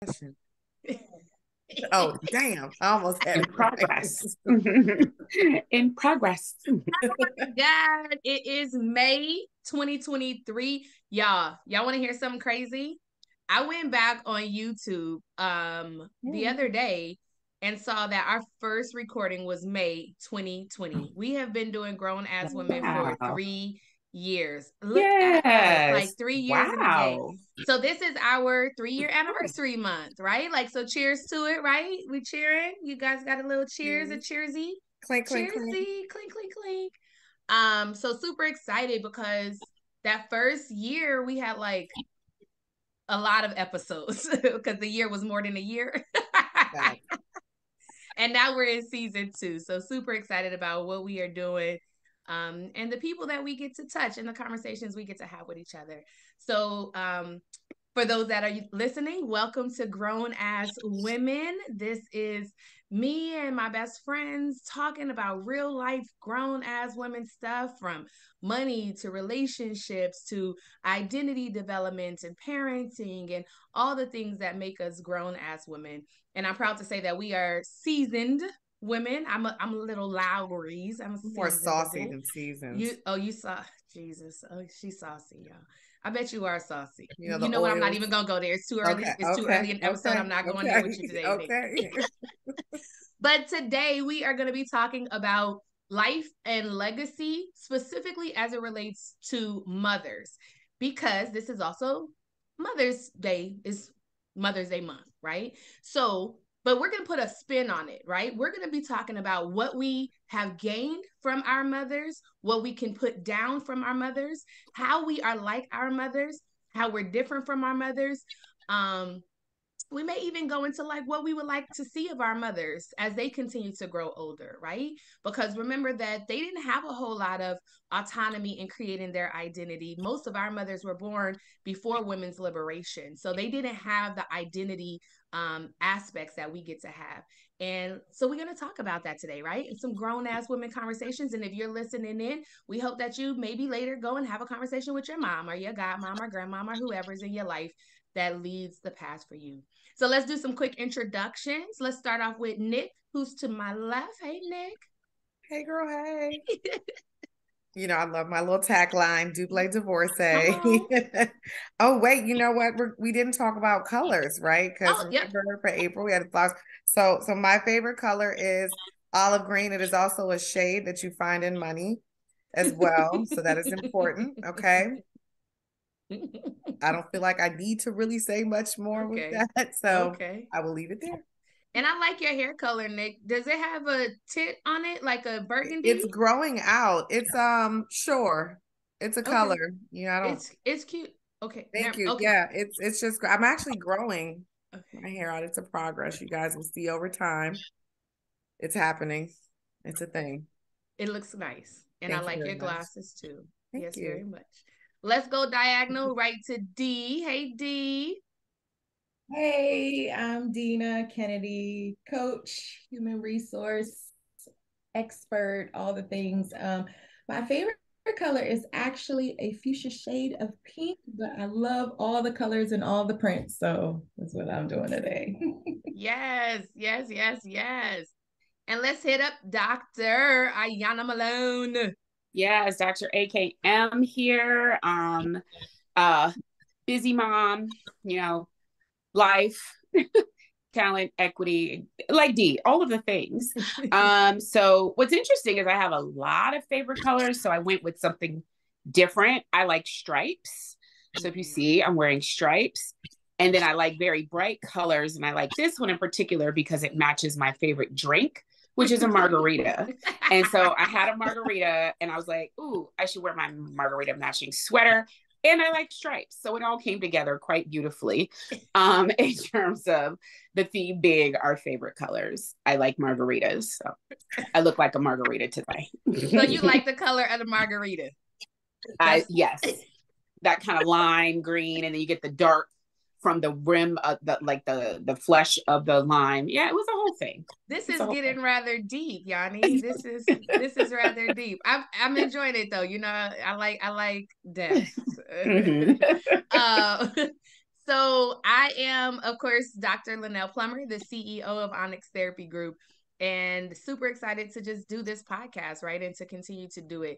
question. Oh, damn. I almost had In it progress. right. In progress. God, it is May 2023. Y'all want to hear something crazy? I went back on YouTube the other day and saw that our first recording was May 2020. We have been doing Grown as Women for Wow. 3 years. Look at us, like Yes. 3 years in the game. Wow. So this is our 3-year anniversary month, right? Like, so cheers to it, right? We cheering. You guys got a little cheers, a cheersy, Clink, clink, clink. cheersy, clink, clink, clink. So super excited because that first year we had like a lot of episodes because the year was more than a year. Right. And now we're in season 2. So super excited about what we are doing. And the people that we get to touch and the conversations we get to have with each other. So for those that are listening, welcome to Grown as Women. This is me and my best friends talking about real life grown as women stuff, from money to relationships to identity development and parenting and all the things that make us grown as women. And I'm proud to say that we are seasoned women. I'm a little Lowry's. I'm More saucy than seasoned. You saw Jesus. Oh, she's saucy, y'all. I bet you are saucy. You You know what? I'm not even gonna go there. It's too early. Okay, It's too early in the episode. I'm not going there with you today. Okay. But today we are going to be talking about life and legacy, specifically as it relates to mothers, because this is also Mother's Day, is Mother's Day month, right? So, but we're going to put a spin on it, right? We're going to be talking about what we have gained from our mothers, what we can put down from our mothers, how we are like our mothers, how we're different from our mothers. We may even go into like what we would like to see of our mothers as they continue to grow older, right? Because remember that they didn't have a whole lot of autonomy in creating their identity. Most of our mothers were born before women's liberation, so they didn't have the identity aspects that we get to have. And so we're going to talk about that today, right? And some grown ass women conversations. And if you're listening in, we hope that you maybe later go and have a conversation with your mom or your godmom or grandmom or whoever's in your life that leads the path for you. So let's do some quick introductions. Let's start off with Nick, who's to my left. Hey, Nick. Hey, girl. Hey. You know, I love my little tagline, double divorcee. Oh, wait, you know what? We didn't talk about colors, right? Because remember, for April, we had flowers. So my favorite color is olive green. It is also a shade that you find in money as well. So that is important, okay? I don't feel like I need to really say much more with that. So I will leave it there. And I like your hair color, Nick. Does it have a tint on it, like a burgundy? It's growing out. It's sure. It's a color. You know, I don't. It's cute. Okay. Thank you. Okay. Yeah, it's just I'm actually growing my hair out. It's a progress. You guys will see over time. It's happening. It's a thing. It looks nice. And Thank I like your much. glasses too. Thank you very much. Let's go diagonal right to D. Hey, D. Hey, I'm Deana Kennedy, coach, human resource expert, all the things. My favorite color is actually a fuchsia shade of pink, but I love all the colors and all the prints. So that's what I'm doing today. Yes. And let's hit up Dr. Ayana Malone. Yes, Dr. AKM here. Busy mom, you know, life, talent, equity, like D, all of the things. So what's interesting is I have a lot of favorite colors. So I went with something different. I like stripes. So if you see, I'm wearing stripes. And then I like very bright colors. And I like this one in particular because it matches my favorite drink, which is a margarita. And so I had a margarita and I was like, ooh, I should wear my margarita matching sweater. And I like stripes. So it all came together quite beautifully in terms of the theme being our favorite colors. I like margaritas. So I look like a margarita today. So you like the color of the margarita? Yes. That kind of lime green. And then you get the dark from the rim of the flesh of the lime. Yeah, it was a whole thing. This is getting rather deep, Yanni. This is rather deep. I'm enjoying it though. You know, I like depth. So I am, of course, Dr. LaNail Plummer, the CEO of Onyx Therapy Group, and super excited to just do this podcast, right? And to continue to do it.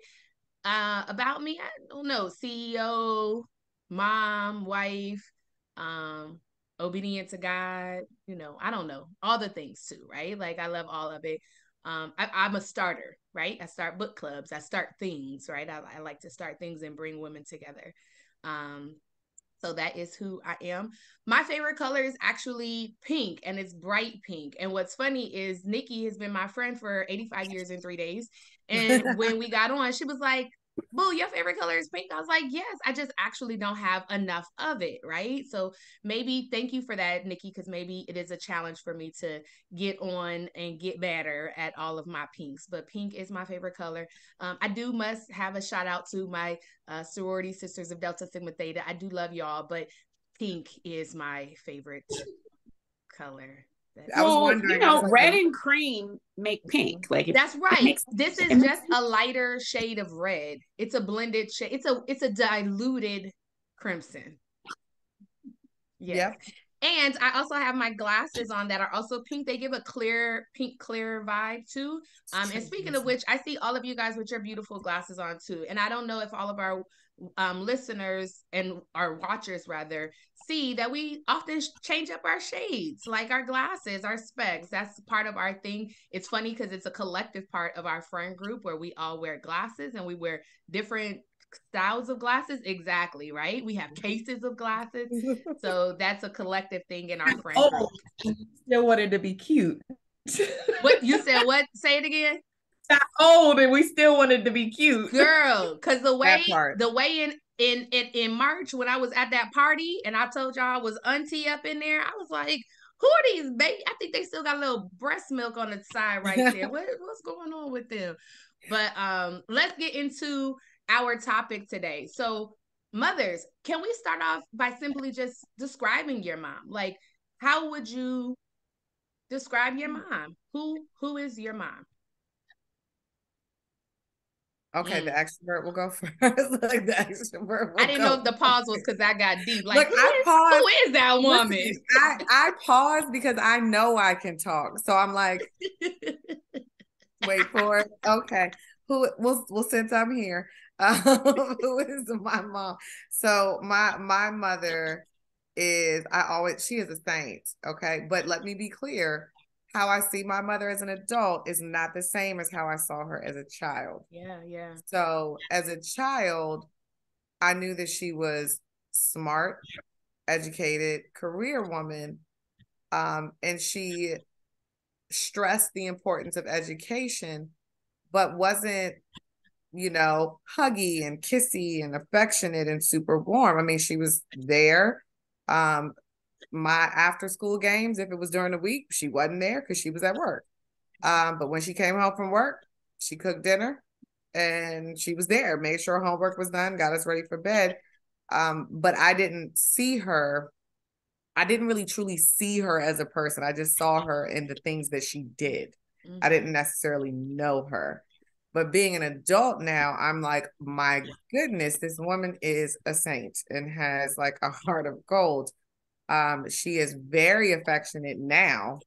About me, I don't know, CEO, mom, wife, obedient to God, I don't know, all the things too, right? Like I love all of it. I'm a starter, right? I start book clubs, I start things, right? I like to start things and bring women together. So that is who I am. My favorite color is actually pink, and it's bright pink. And what's funny is Nikki has been my friend for 85 years and 3 days. And when we got on, she was like, "Boo, your favorite color is pink." I was like, "Yes, I just actually don't have enough of it," right? So maybe thank you for that, Nikki, because maybe it is a challenge for me to get on and get better at all of my pinks. But pink is my favorite color. I must have a shout out to my sorority sisters of Delta Sigma Theta. I do love y'all, but pink is my favorite color. I was wondering, red and cream make pink. Like that's right. This is just a lighter shade of red. It's a blended shade. It's a diluted crimson. Yes. Yep. And I also have my glasses on that are also pink. They give a pink clear vibe too. And speaking of which, I see all of you guys with your beautiful glasses on too. And I don't know if all of our listeners and our watchers rather see that we often change up our shades, like our glasses, our specs. That's part of our thing. It's funny because it's a collective part of our friend group where we all wear glasses and we wear different styles of glasses. Exactly, right? We have cases of glasses. So that's a collective thing in our friend group. Still wanted to be cute. What you said? What? Say it again. Got old and we still wanted to be cute, girl. Because the way in March when I was at that party and I told y'all I was auntie up in there, I was like, who are these baby? I think they still got a little breast milk on the side right there. What's going on with them? But let's get into our topic today. So mothers, can we start off by simply just describing your mom? Like, how would you describe your mom? Who is your mom? Okay, the extrovert will go first. Like the extrovert will I didn't know if the pause was because I got deep. Like, look, I paused. Who is that woman? Listen, I paused because I know I can talk. So I'm like, wait for it. Okay. Well, since I'm here, who is my mom? So my mother she is a saint. Okay. But let me be clear. How I see my mother as an adult is not the same as how I saw her as a child. Yeah. So as a child, I knew that she was smart, educated, career woman, and she stressed the importance of education, but wasn't, huggy and kissy and affectionate and super warm. I mean, she was there. My after school games, if it was during the week, she wasn't there because she was at work. But when she came home from work, she cooked dinner and she was there, made sure homework was done, got us ready for bed. But I didn't really truly see her as a person. I just saw her in the things that she did. Mm-hmm. I didn't necessarily know her. But being an adult now, I'm like, my goodness, this woman is a saint and has like a heart of gold. She is very affectionate now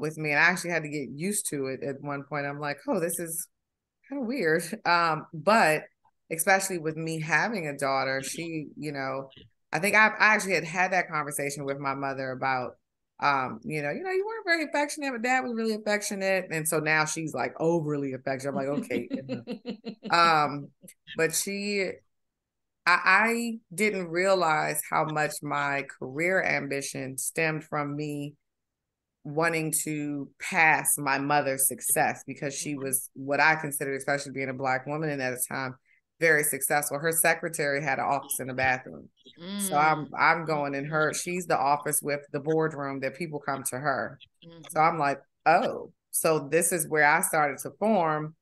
with me. And I actually had to get used to it at one point. I'm like, oh, this is kind of weird. But especially with me having a daughter, she, I think I actually had that conversation with my mother about, you weren't very affectionate, but dad was really affectionate. And so now she's like overly affectionate. I'm like, okay. But I didn't realize how much my career ambition stemmed from me wanting to pass my mother's success because she was what I considered, especially being a Black woman and at the time, very successful. Her secretary had an office in the bathroom. So I'm going in her, she's the office with the boardroom that people come to her. So I'm like, oh, so this is where I started to form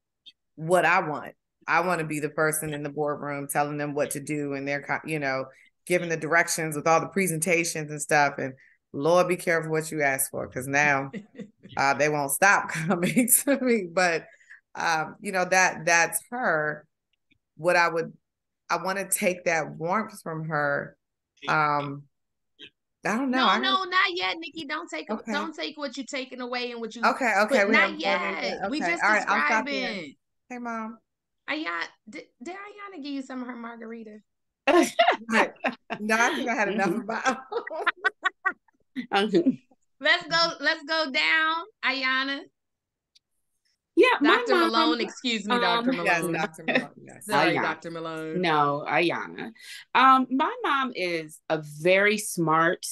what I want. I want to be the person in the boardroom telling them what to do and they're, giving the directions with all the presentations and stuff. And Lord, be careful what you ask for, because now they won't stop coming to me. But, that's her. I want to take that warmth from her I don't know. No, no, not yet, Nikki. Okay. Don't take what you're taking away and what you. Okay. But We not haven't done it yet. yet. We Okay. just All right. I'll stop there. describing. Hey, Mom. Ayana, did Ayana give you some of her margarita? Right. No, I think I had enough about. Let's go down, Ayana. Yeah, Dr. my mom. Malone, excuse me, Dr. Malone. Yes, Dr. Malone. Yes. Sorry, Ayana. Dr. Malone. No, Ayana. My mom is a very smart,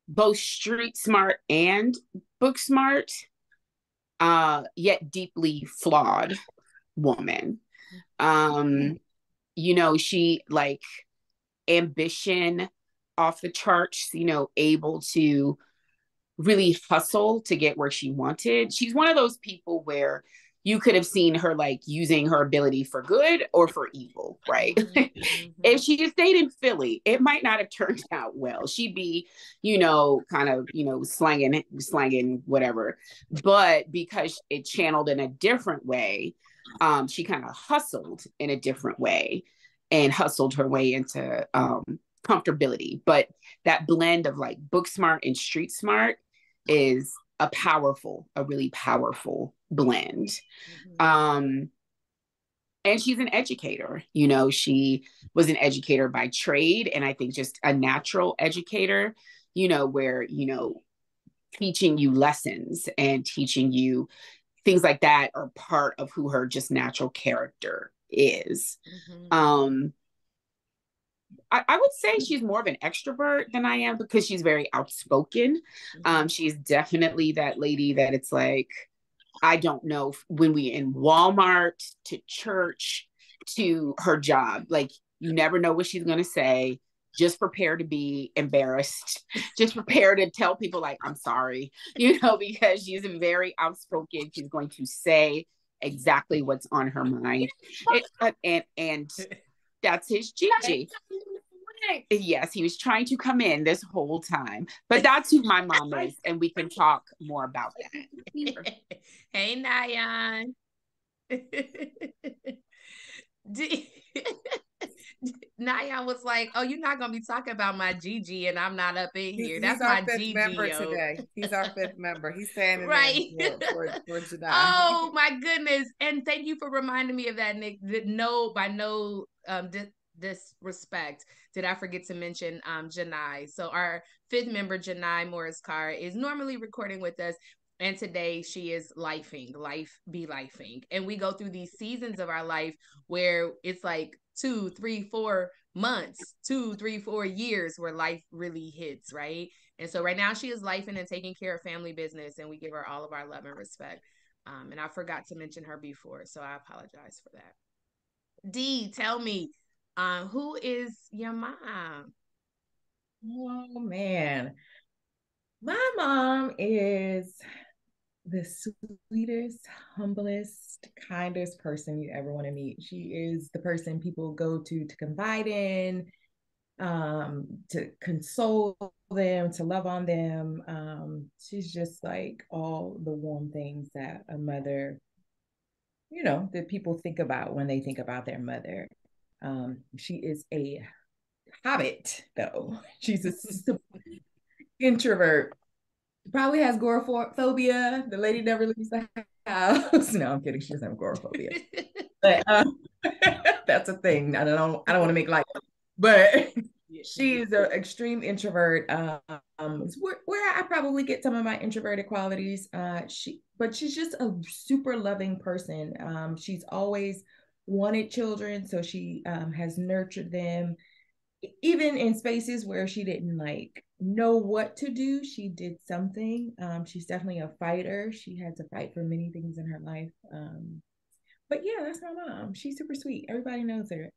both street smart and book smart, yet deeply flawed woman. You know, she like ambition off the charts, you know, able to really hustle to get where she wanted. She's one of those people where you could have seen her like using her ability for good or for evil, right? Mm-hmm. If she just stayed in Philly, it might not have turned out well. She'd be, you know, kind of, you know, slanging whatever. But because it channeled in a different way, she kind of hustled in a different way and hustled her way into comfortability. But that blend of like book smart and street smart is a really powerful blend. And she's an educator. You know, she was an educator by trade, and I think just a natural educator, you know, where, you know, teaching you lessons and teaching you things like that are part of who her just natural character is. I would say she's more of an extrovert than I am because she's very outspoken. She's definitely that lady that it's like, I don't know, when we in Walmart to church to her job, like you never know what she's going to say. Just prepare to be embarrassed. Just prepare to tell people like, I'm sorry, you know, because she's very outspoken. She's going to say exactly what's on her mind. And that's his Gigi. Yes, he was trying to come in this whole time, but that's who my mom is, and we can talk more about that. Hey, Nayan. Nayan was like, "Oh, you're not gonna be talking about my Gigi, and I'm not up in here. That's my Gigi member today. He's our fifth member. He's standing right for Janai. Oh my goodness! And thank you for reminding me of that, Nick. No, by no disrespect, did I forget to mention Janai. So our fifth member, Janai Morris Carr, is normally recording with us. And today she is life be lifing. And we go through these seasons of our life where it's like 2, 3, 4 months, 2, 3, 4 years where life really hits, right? And so right now she is lifing and taking care of family business, and we give her all of our love and respect. And I forgot to mention her before, so I apologize for that. D, tell me, who is your mom? Oh man, my mom is the sweetest, humblest, kindest person you ever want to meet. She is the person people go to confide in, to console them, to love on them. She's just like all the warm things that a mother, you know, that people think about when they think about their mother. She is a hobbit, though. She's a introvert. Probably has agoraphobia. The lady never leaves the house. No, I'm kidding. She doesn't have agoraphobia, but that's a thing. I don't want to make light, but she's an extreme introvert. Where I probably get some of my introverted qualities. But she's just a super loving person. She's always wanted children, so she has nurtured them even in spaces where she didn't like know what to do. She did something. She's definitely a fighter. She had to fight for many things in her life. But yeah, that's my mom. She's super sweet. Everybody knows her.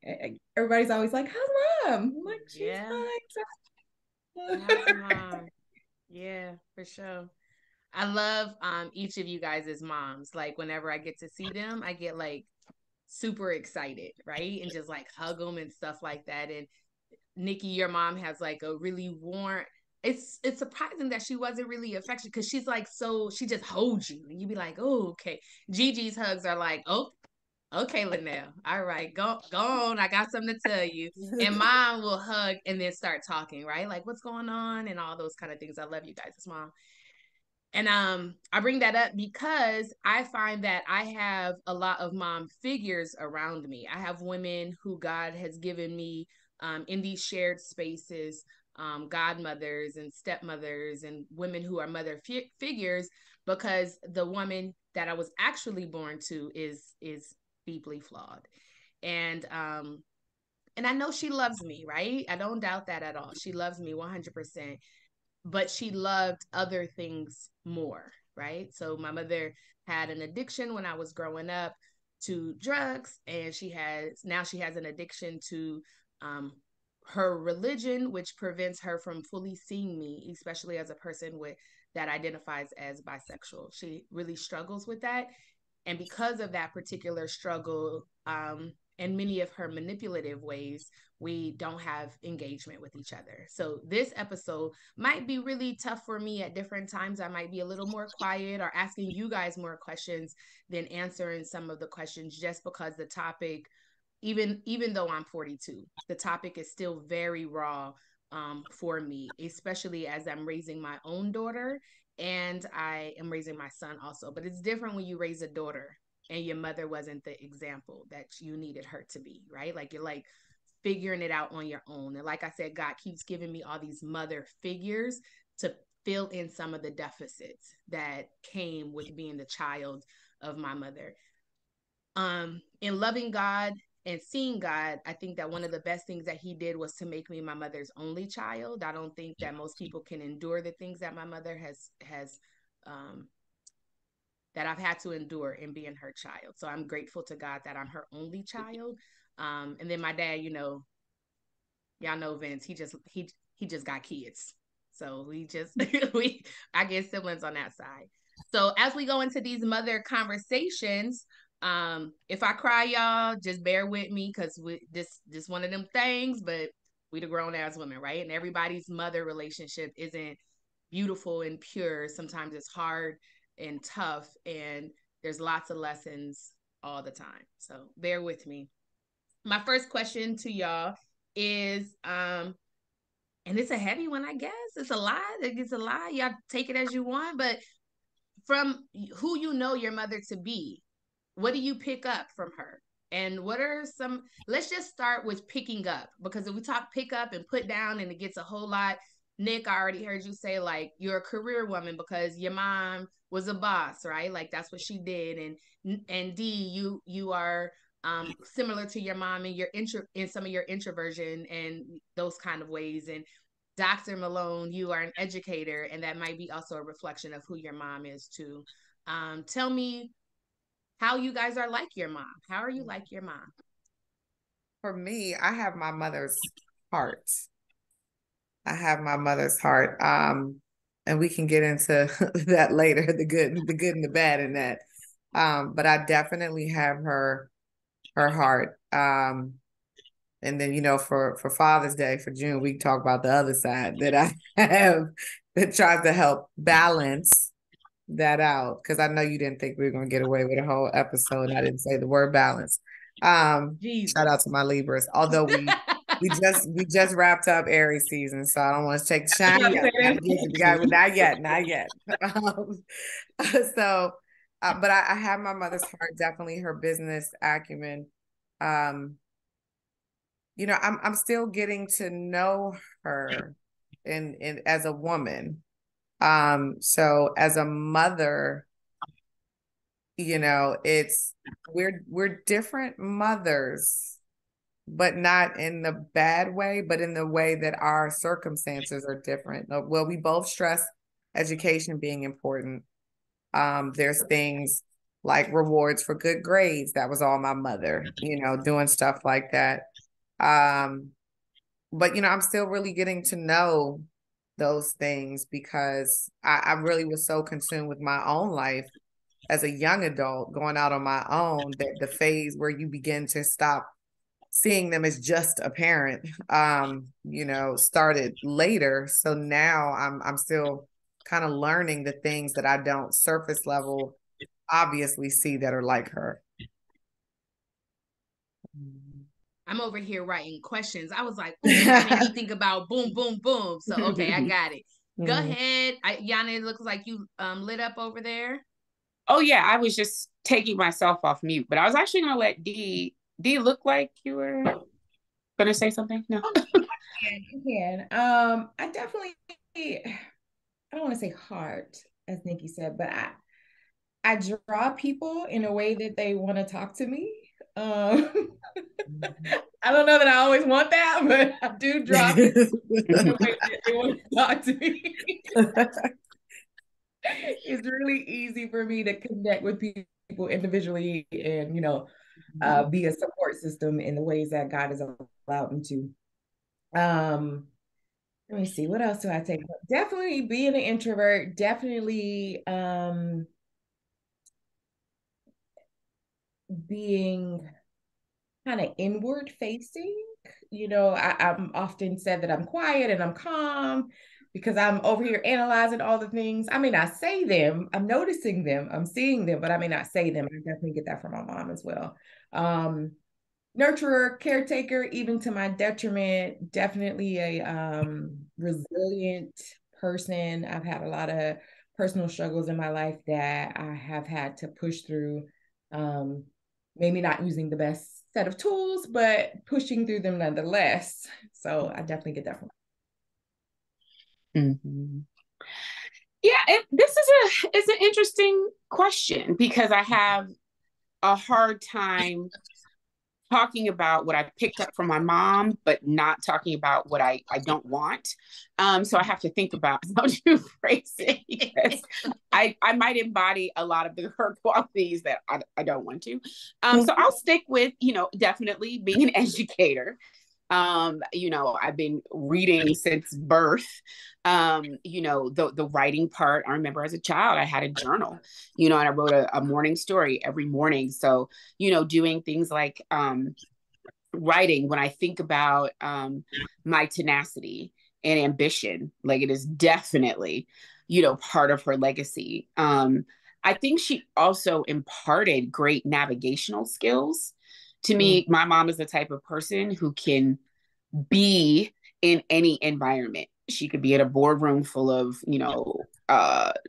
Everybody's always like, how's mom? I'm like, she's fine. How's mom? Yeah, for sure. I love each of you guys as moms. Like whenever I get to see them, I get like super excited, right? And just like hug them and stuff like that. And Nikki, your mom has like a really warm. It's surprising that she wasn't really affectionate because she's like, so she just holds you and you be like, oh, okay. Gigi's hugs are like, oh, Okay, LaNail. All right, go on. I got something to tell you. And mom will hug and then start talking, right? Like, what's going on and all those kind of things. I love you guys, mom. And I bring that up because I find that I have a lot of mom figures around me. I have women who God has given me in these shared spaces, godmothers and stepmothers and women who are mother figures, because the woman that I was actually born to is deeply flawed. And I know she loves me, right? I don't doubt that at all. She loves me 100%, but she loved other things more, right? So my mother had an addiction when I was growing up to drugs, and she has an addiction to her religion, which prevents her from fully seeing me, especially as a person with that identifies as bisexual. She really struggles with that. And because of that particular struggle, and many of her manipulative ways, we don't have engagement with each other. So this episode might be really tough for me at different times. I might be a little more quiet or asking you guys more questions than answering some of the questions, just because the topic, even though I'm 42, the topic is still very raw for me, especially as I'm raising my own daughter and I am raising my son also. But it's different when you raise a daughter and your mother wasn't the example that you needed her to be, right? Like, you're like figuring it out on your own. And like I said, God keeps giving me all these mother figures to fill in some of the deficits that came with being the child of my mother. In loving God and seeing God, I think that one of the best things that he did was to make me my mother's only child. I don't think that most people can endure the things that my mother has that I've had to endure in being her child. So I'm grateful to God that I'm her only child. And then my dad, y'all know Vince, he just got kids. So we just I get siblings on that side. So as we go into these mother conversations, if I cry, y'all, just bear with me, because this one of them things, but we the grown ass women, right? And everybody's mother relationship isn't beautiful and pure. Sometimes it's hard and tough, and there's lots of lessons all the time. So bear with me. My first question to y'all is and it's a heavy one, I guess. It's a lot. It's a lot. Y'all take it as you want, but from who you know your mother to be, what do you pick up from her? And what are some, let's just start with picking up, because if we talk pick up and put down and it gets a whole lot. Nick, I already heard you say like you're a career woman because your mom was a boss, right? Like that's what she did. And D, you are similar to your mom in in some of your introversion and those kind of ways. And Dr. Malone, you are an educator, and that might be also a reflection of who your mom is too. Tell me how you guys are like your mom. How are you like your mom? For me, I have my mother's heart. I have my mother's heart. And we can get into that later, the good and the bad in that. But I definitely have her heart. And then, for Father's Day, for June, we talk about the other side that I have that tries to help balance that out. Because I know you didn't think we were going to get away with a whole episode. I didn't say the word balance. Shout out to my Libras. Although we just wrapped up Aries season, so I don't want to take the shine. Not yet. So, but I have my mother's heart, definitely her business acumen. I'm still getting to know her in as a woman. So as a mother, we're different mothers, but not in the bad way, but in the way that our circumstances are different. Well, we both stress education being important. There's things like rewards for good grades. That was all my mother, doing stuff like that. But I'm still really getting to know those things because I really was so consumed with my own life as a young adult going out on my own, that the phase where you begin to stop seeing them as just a parent, started later. So now I'm still kind of learning the things that I don't surface level obviously see that are like her. I'm over here writing questions. I was like, ooh, that made me think about boom, boom, boom. So, okay, I got it. Go ahead. Yana, it looks like you lit up over there. Oh, yeah. I was just taking myself off mute, but I was actually going to let D look like you were going to say something. No. You can. I definitely, I don't want to say heart, as Nikki said, but I draw people in a way that they want to talk to me. I don't know that I always want that, but I do draw people in a way that they want to talk to me. It's really easy for me to connect with people individually and, be a support system in the ways that God has allowed me to. Let me see, what else do I take? Definitely being an introvert, definitely being kind of inward facing. I'm often said that I'm quiet and I'm calm because I'm over here analyzing all the things. I may not say them, I'm noticing them, I'm seeing them, but I may not say them. I definitely get that from my mom as well. Nurturer, caretaker, even to my detriment, definitely a resilient person. I've had a lot of personal struggles in my life that I have had to push through. Maybe not using the best set of tools, but pushing through them nonetheless. So I definitely get that from. Yeah, it's an interesting question because I have a hard time talking about what I picked up from my mom, but not talking about what I don't want. So I have to think about how to phrase it because I might embody a lot of her qualities that I don't want to. So I'll stick with, definitely being an educator. I've been reading since birth. The writing part, I remember as a child, I had a journal, and I wrote a morning story every morning. So, doing things like writing, when I think about my tenacity and ambition, like it is definitely, part of her legacy. I think she also imparted great navigational skills to me. My mom is the type of person who can be in any environment. She could be at a boardroom full of,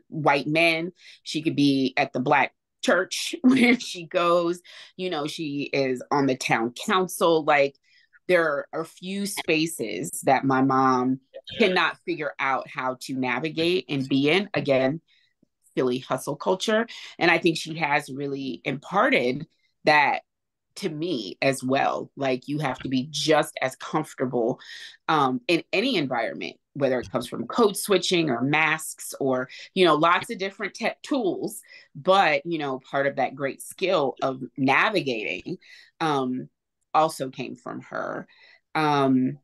white men. She could be at the Black church where she goes. She is on the town council. Like, there are a few spaces that my mom cannot figure out how to navigate and be in. Again, Philly hustle culture. And I think she has really imparted that to me as well. Like, you have to be just as comfortable in any environment, whether it comes from code switching or masks or, lots of different tech tools. But, part of that great skill of navigating also came from her. And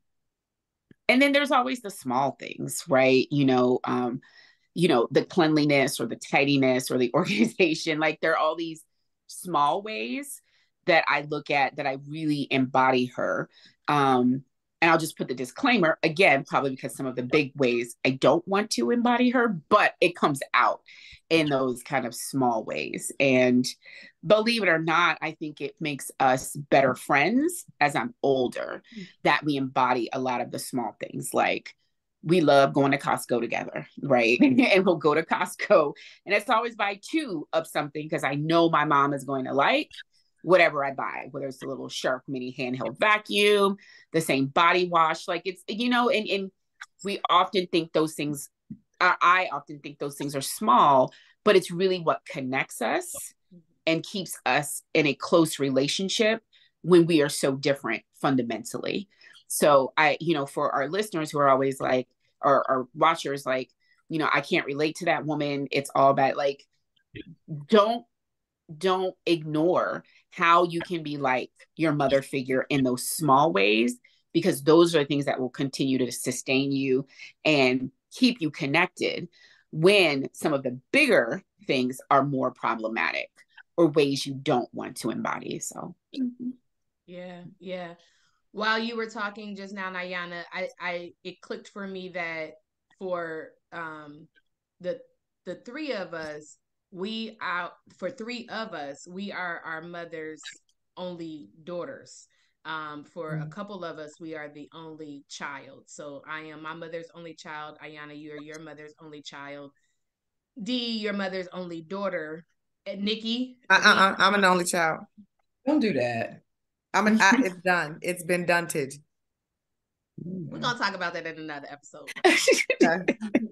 then there's always the small things, right? The cleanliness or the tidiness or the organization. Like, there are all these small ways that I look at that I really embody her. And I'll just put the disclaimer again, probably because some of the big ways I don't want to embody her, but it comes out in those kind of small ways. And believe it or not, I think it makes us better friends as I'm older, that we embody a lot of the small things. Like, we love going to Costco together, right? And we'll go to Costco, and it's always buy two of something because I know my mom is going to like whatever I buy, whether it's a little Shark mini handheld vacuum, the same body wash. Like, it's, and we often think those things, I often think those things are small, but it's really what connects us and keeps us in a close relationship when we are so different fundamentally. So for our listeners who are always like, or watchers, like, I can't relate to that woman. It's all about, like, don't ignore how you can be like your mother figure in those small ways, because those are the things that will continue to sustain you and keep you connected when some of the bigger things are more problematic or ways you don't want to embody. So yeah. While you were talking just now, Ayana, it clicked for me that for the three of us, we are our mother's only daughters. For a couple of us, we are the only child. So I am my mother's only child. Ayana, you are your mother's only child. Dee, your mother's only daughter. And Nikki, I'm an only child. Don't do that. It's done. It's been dunted. We're gonna talk about that in another episode.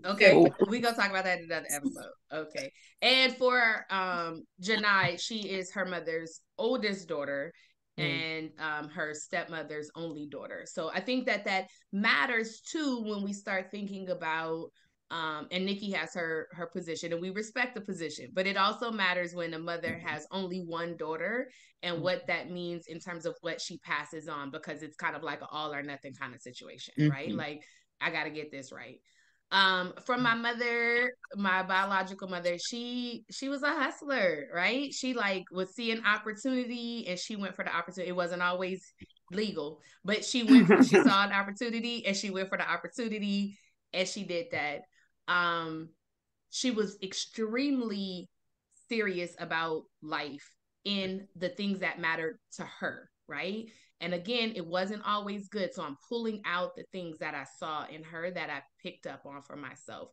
Okay. We're gonna talk about that in another episode. Okay. And for Janai, she is her mother's oldest daughter and her stepmother's only daughter. So I think that matters too when we start thinking about and Nikki has her position, and we respect the position, but it also matters when a mother has only one daughter and what that means in terms of what she passes on, because it's kind of like an all or nothing kind of situation, right? Like, I got to get this right. From my mother, my biological mother, she was a hustler, right? She like would see an opportunity and she went for the opportunity. It wasn't always legal, but she saw an opportunity and she went for the opportunity and she did that. She was extremely serious about life in the things that mattered to her, right? And again, it wasn't always good. So I'm pulling out the things that I saw in her that I picked up on for myself.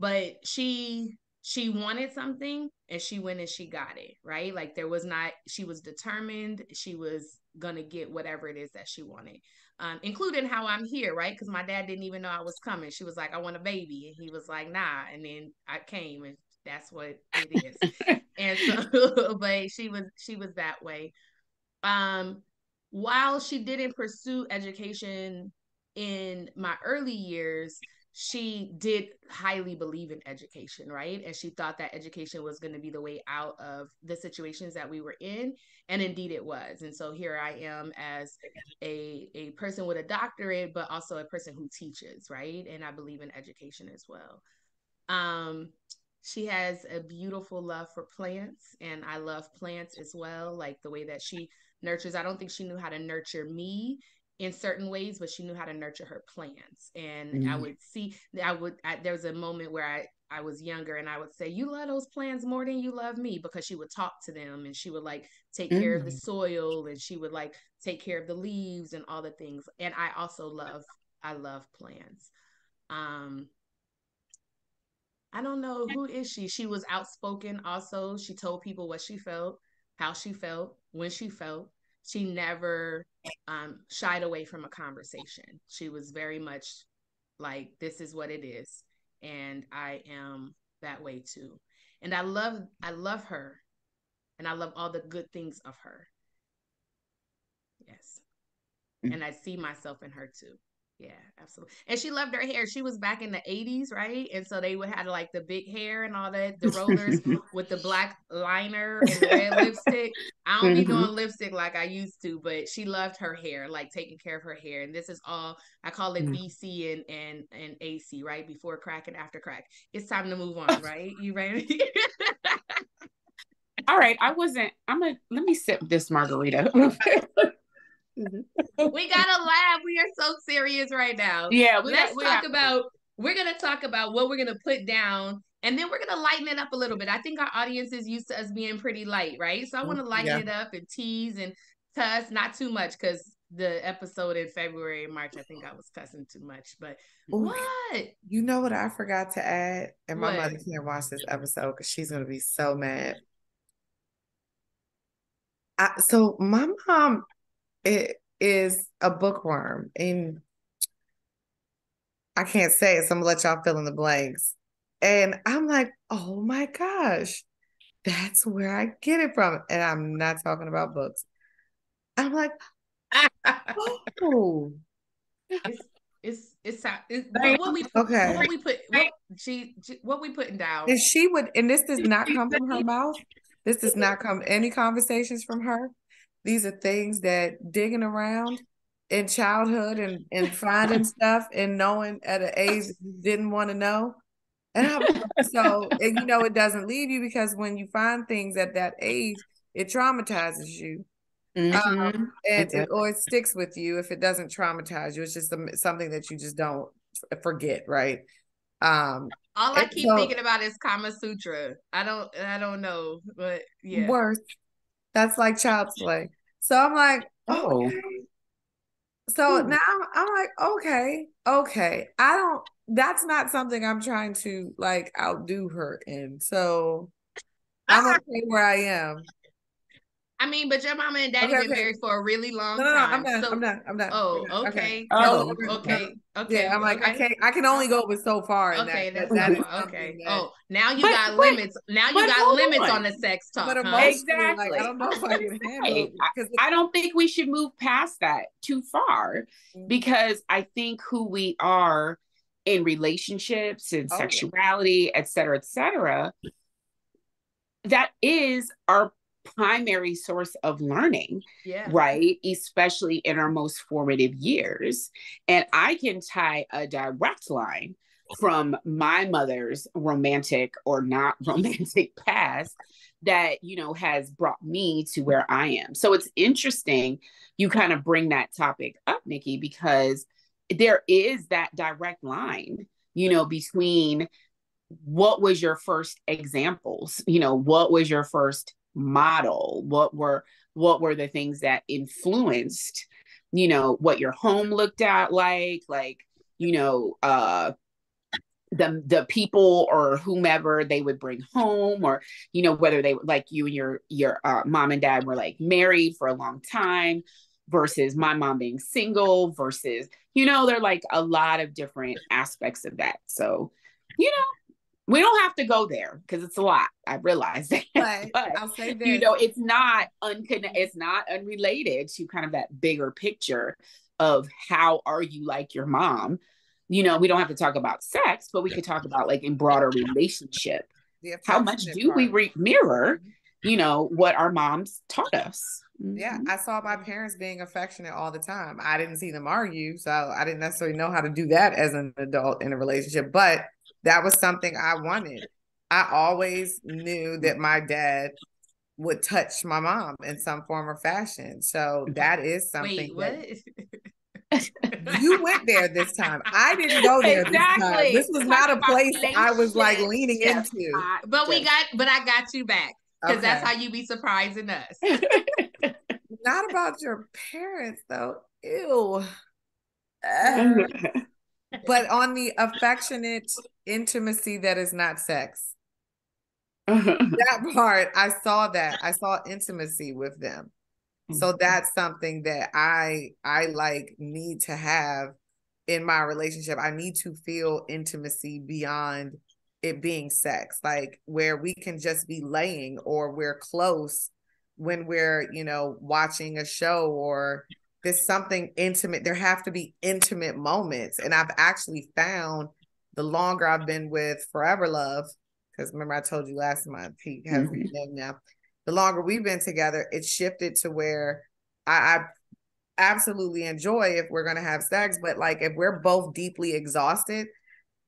But she wanted something and she went and she got it, right? Like she was determined. She was going to get whatever it is that she wanted, including how I'm here, right? Because my dad didn't even know I was coming. She was like, I want a baby. And he was like, nah. And then I came and that's what it is. And so, but she was that way. While she didn't pursue education in my early years, she did highly believe in education, right? And she thought that education was going to be the way out of the situations that we were in. And indeed it was. And so here I am as a person with a doctorate, but also a person who teaches, right? And I believe in education as well. She has a beautiful love for plants, and I love plants as well, like the way that she nurtures. I don't think she knew how to nurture me in certain ways, but she knew how to nurture her plants. And I would see, there was a moment where I was younger and I would say, you love those plants more than you love me, because she would talk to them and she would like take care of the soil and she would like take care of the leaves and all the things. And I love plants. I don't know, who is she? She was outspoken also. She told people what she felt, how she felt, when she felt. She never shied away from a conversation. She was very much like, this is what it is. And I am that way too. And I love her. And I love all the good things of her. Yes. And I see myself in her too. Yeah, absolutely. And she loved her hair. She was back in the 80s, right? And so they would have like the big hair and all that, the rollers with the black liner and the red lipstick. I don't be doing lipstick like I used to, but she loved her hair, like taking care of her hair. And this is all, I call it BC and AC, right? Before crack and after crack. It's time to move on, right? You ready? All right. Let me sip this margarita. We gotta laugh. We are so serious right now. Yeah, we're gonna talk about what we're gonna put down, and then we're gonna lighten it up a little bit. I think our audience is used to us being pretty light, right? So I want to lighten it up and tease and cuss, not too much, because the episode in February and March, I think I was cussing too much. But what? You know what I forgot to add? And my mother can't watch this episode because she's gonna be so mad. So my mom is a bookworm, and I can't say it, so I'm gonna let y'all fill in the blanks. And I'm like, oh my gosh, that's where I get it from. And I'm not talking about books. I'm like, oh. It's what we putting down. And she would, and this does not come from her mouth. This does not come any conversations from her. These are things that digging around in childhood and finding stuff and knowing at an age you didn't want to know. And it doesn't leave you, because when you find things at that age, it traumatizes you. Or it sticks with you if it doesn't traumatize you. It's just something that you just don't forget, right? All I keep thinking about is Kama Sutra. I don't know, but yeah. Worse. That's like child's play. So I'm like, Oh. So now I'm like, okay. That's not something I'm trying to like outdo her in. So I'm okay where I am. I mean, but your mama and daddy been married for a really long No, time. I'm done. Oh, okay. Oh, okay. Yeah, I'm like, okay. I can only go but so far in Okay, that. that's That so is far. something Okay. that. Oh, now you got limits. Now you got hold limits on. on the sex talk, But huh? emotionally, like, I Exactly. don't know if I can handle it. Because I don't think we should move past that too far, because I think who we are in relationships and sexuality, et cetera, that is our primary source of learning, right? Especially in our most formative years. And I can tie a direct line from my mother's romantic or not romantic past that, you know, has brought me to where I am. So it's interesting you kind of bring that topic up, Nikki, because there is that direct line, you know, between what was your first examples, you know, what was your first model, what were the things that influenced, you know, what your home looked at, like, you know, the people or whomever they would bring home, or, you know, whether they, like, you and your mom and dad were like married for a long time versus my mom being single versus, you know, there are like a lot of different aspects of that. So, you know, we don't have to go there because it's a lot. I realize that, but I'll say this, you know, it's not unrelated to kind of that bigger picture of how are you like your mom. You know, we don't have to talk about sex, but we could talk about like in broader relationship. How much do we mirror, you know, what our moms taught us? Yeah, I saw my parents being affectionate all the time. I didn't see them argue, so I didn't necessarily know how to do that as an adult in a relationship, but that was something I wanted. I always knew that my dad would touch my mom in some form or fashion. So that is something. Wait, what? You went there this time. I didn't go there this time. This was not a place I was like leaning into. But I got you back, because that's how you be surprising us. Not about your parents though. Ew. But on the affectionate intimacy that is not sex. That part, I saw intimacy with them. So that's something that I like need to have in my relationship. I need to feel intimacy beyond it being sex, like where we can just be laying or we're close when we're, you know, watching a show, or there's something intimate. There have to be intimate moments. And I've actually found the longer I've been with Forever Love, because remember I told you last month, he has a name now. The longer we've been together, it's shifted to where I absolutely enjoy if we're going to have sex, but like if we're both deeply exhausted,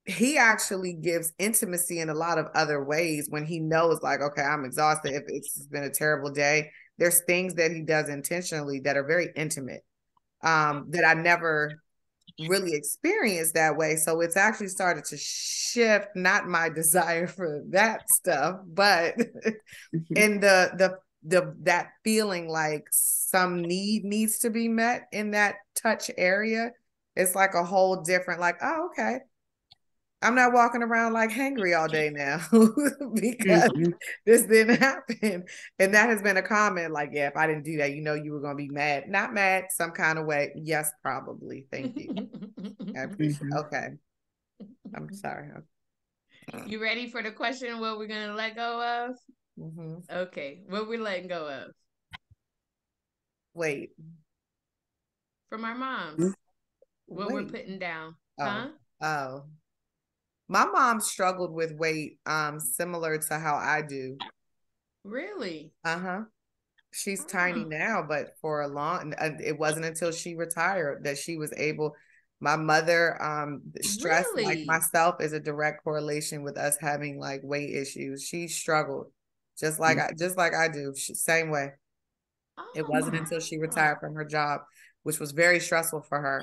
he actually gives intimacy in a lot of other ways when he knows like, okay, I'm exhausted. If it's been a terrible day, there's things that he does intentionally that are very intimate, that I never really experienced that way. So it's actually started to shift, not my desire for that stuff, but in the that feeling like some need needs to be met in that touch area. It's like a whole different, like, oh, okay, I'm not walking around like hangry all day now because this didn't happen. And that has been a comment like, yeah, if I didn't do that, you know, you were going to be mad. Not mad, some kind of way. Yes, probably. Thank you. I appreciate it. Okay. I'm sorry. You ready for the question what we're going to let go of? Okay. What we're letting go of? Wait. From our moms. What we're putting down. Oh. My mom struggled with weight, similar to how I do. Really? She's tiny now, but for a long, it wasn't until she retired that she was able. My mother, stress like myself is a direct correlation with us having like weight issues. She struggled just like I do. Same way. It wasn't until she retired from her job, which was very stressful for her,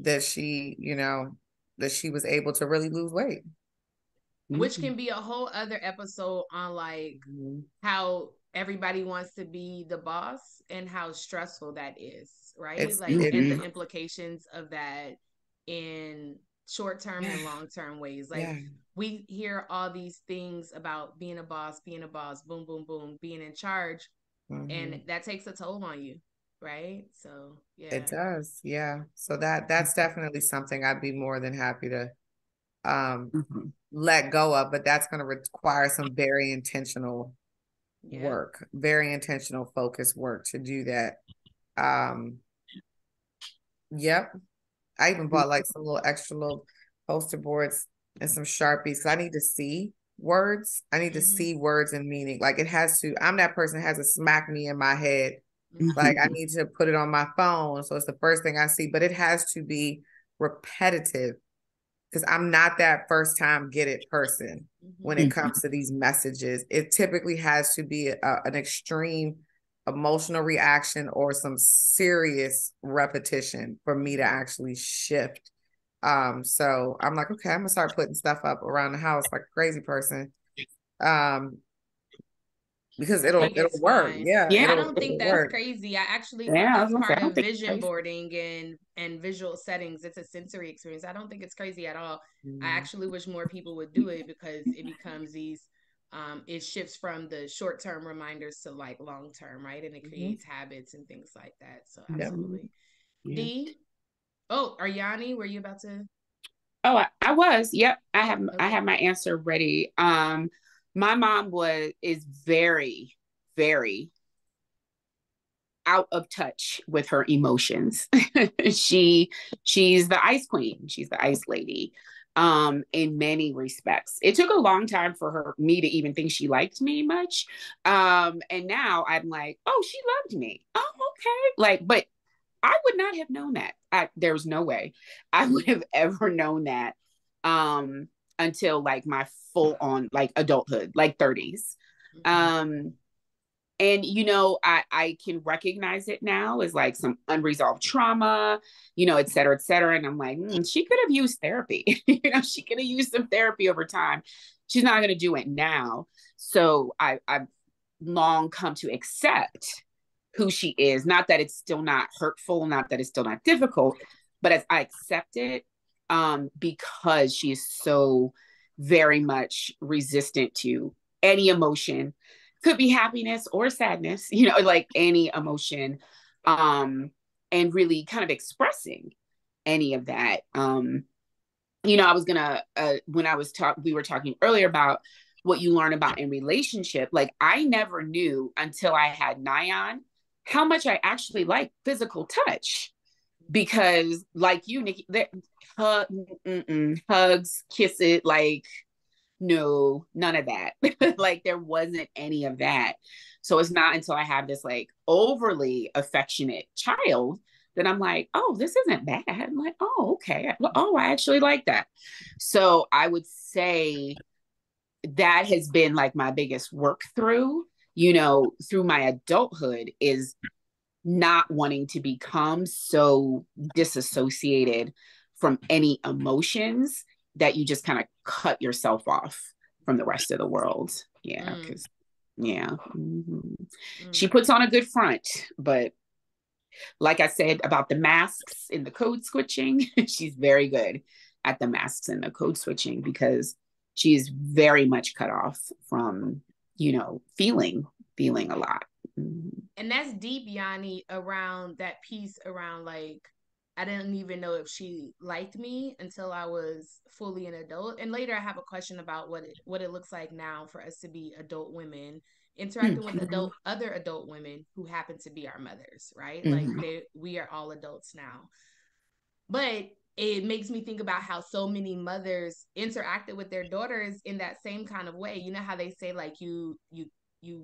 that she, you know, that she was able to really lose weight. Which can be a whole other episode on like how everybody wants to be the boss and how stressful that is, right? It's Like, and the implications of that in short-term and long-term ways. Like, we hear all these things about being a boss, boom, boom, boom, being in charge, and that takes a toll on you, right? So yeah, it does. Yeah. So that's definitely something I'd be more than happy to let go of, but that's going to require some very intentional work, very intentional focus work to do that. Yep. I even bought like some little extra little poster boards and some Sharpies because I need to see words. I need to see words and meaning. Like it has to, I'm that person that has to smack me in my head. Like I need to put it on my phone. So it's the first thing I see, but it has to be repetitive because I'm not that first time get it person when it comes to these messages. It typically has to be an extreme emotional reaction or some serious repetition for me to actually shift. So I'm like, okay, I'm gonna start putting stuff up around the house like a crazy person. Because it'll work. Yeah. I don't think that's crazy. I actually think that's part of vision boarding and visual settings. It's a sensory experience. I don't think it's crazy at all. I actually wish more people would do it because it becomes these it shifts from the short-term reminders to like long-term, right? And it creates habits and things like that. So absolutely. D. Oh, Ayani, were you about to? Oh, I was. Yep. I have my answer ready. My mom is very, very out of touch with her emotions. she's the ice queen. She's the ice lady. In many respects. It took a long time for me to even think she liked me much. And now I'm like, oh, she loved me. Oh, okay. Like, but I would not have known that. There's no way I would have ever known that until like my full on like adulthood, like 30s. And I can recognize it now as like some unresolved trauma, et cetera, et cetera. And I'm like, she could have used therapy. She could have used some therapy over time. She's not going to do it now. So I've long come to accept who she is. Not that it's still not hurtful, not that it's still not difficult, but as I accept it, because she is so very much resistant to any emotion, could be happiness or sadness, like any emotion, and really kind of expressing any of that. I was gonna, when we were talking earlier about what you learn about in relationship, like I never knew until I had Nyan how much I actually like physical touch. Because like you, Nikki, hugs, kiss it, like, no, none of that. Like there wasn't any of that. So it's not until I have this like overly affectionate child that I'm like, oh, this isn't bad. I'm like, oh, okay. Oh, I actually like that. So I would say that has been like my biggest work through my adulthood, is not wanting to become so disassociated from any emotions that you just kind of cut yourself off from the rest of the world. Yeah. Because she puts on a good front, but like I said about the masks in the code switching, she's very good at the masks and the code switching because she's very much cut off from feeling a lot. And that's deep, Yanni, around that piece around like, I didn't even know if she liked me until I was fully an adult. And later I have a question about what it looks like now for us to be adult women interacting with other adult women who happen to be our mothers, right? Like we are all adults now. But it makes me think about how so many mothers interacted with their daughters in that same kind of way. You know how they say like you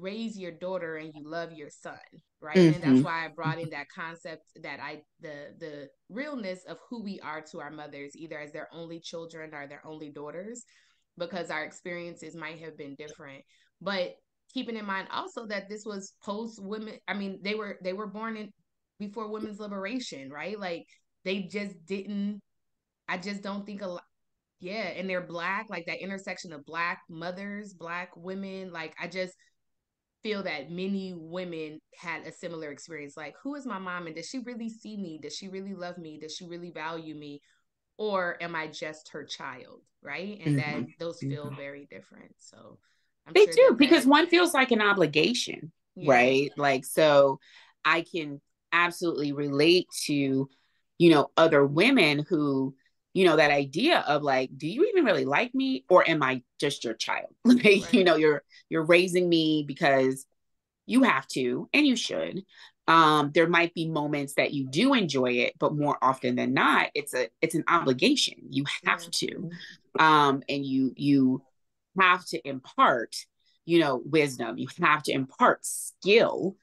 raise your daughter and you love your son, right? And that's why I brought in that concept that the realness of who we are to our mothers, either as their only children or their only daughters, because our experiences might have been different. But keeping in mind also that this was post women, I mean, they were born in before women's liberation, right? Like they just didn't, I just don't think a lot. Yeah, and they're Black, like that intersection of Black mothers, Black women, like I just, feel that many women had a similar experience. Like, who is my mom, and does she really see me? Does she really love me? Does she really value me? Or am I just her child? Right. And that those feel very different. So I'm They sure do, that because one feels like an obligation, right? Like, so I can absolutely relate to, other women who, that idea of like, do you even really like me, or am I just your child? Like, right. You're raising me because you have to, and you should. There might be moments that you do enjoy it, but more often than not, it's an obligation. You have to. And you have to impart, wisdom. You have to impart skill,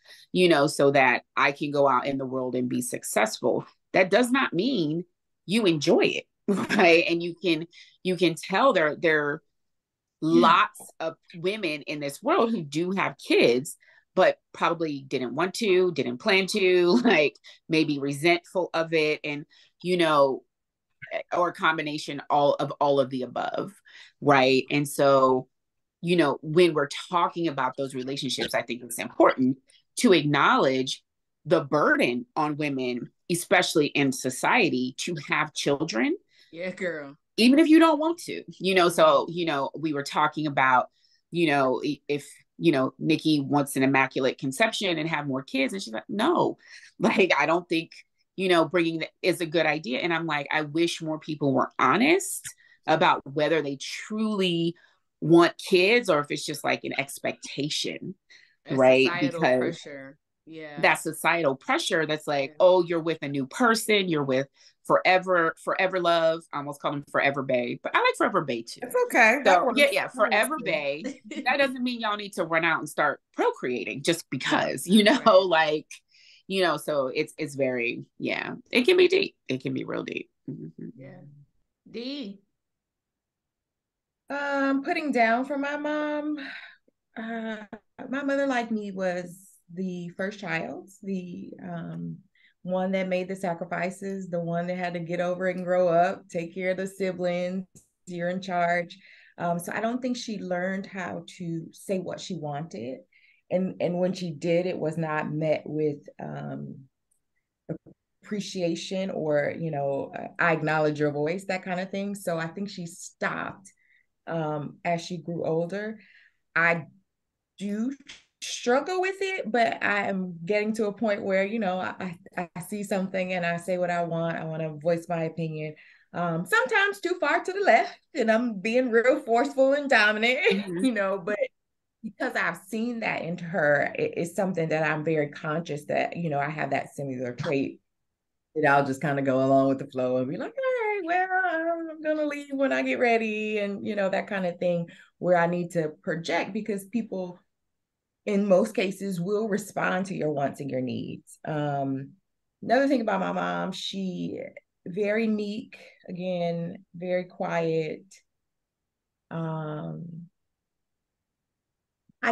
so that I can go out in the world and be successful. That does not mean you enjoy it, right? And you can tell there lots of women in this world who do have kids, but probably didn't want to, didn't plan to, like maybe resentful of it, and or a combination all of the above, right? And so, when we're talking about those relationships, I think it's important to acknowledge the burden on women, especially in society, to have children. Yeah, girl. Even if you don't want to, so, we were talking about, if, Nikki wants an immaculate conception and have more kids. And she's like, no, like, I don't think, bringing that is a good idea. And I'm like, I wish more people were honest about whether they truly want kids or if it's just like an expectation, right? Societal Because pressure. Yeah. that societal pressure that's like, oh, you're with a new person, you're with forever love. I almost call him Forever Bae, but I like Forever Bae too. It's okay. That so yeah, Forever Bae. That doesn't mean y'all need to run out and start procreating just because, right. Like, so it's very, it can be deep. It can be real deep. Mm-hmm. Yeah. D. Putting down for my mom. My mother, like me, was the first child, the one that made the sacrifices, the one that had to get over it and grow up, take care of the siblings. You're in charge. So I don't think she learned how to say what she wanted. And when she did, it was not met with appreciation or, I acknowledge your voice, that kind of thing. So I think she stopped as she grew older. I do struggle with it, but I am getting to a point where, I see something and I say what I want. I want to voice my opinion. Sometimes too far to the left, and I'm being real forceful and dominant, but because I've seen that into her, it's something that I'm very conscious that, I have that similar trait. And I'll just kind of go along with the flow and be like, all right, well, I'm going to leave when I get ready. And, that kind of thing where I need to project, because people in most cases will respond to your wants and your needs. Another thing about my mom, she very meek, again, very quiet. I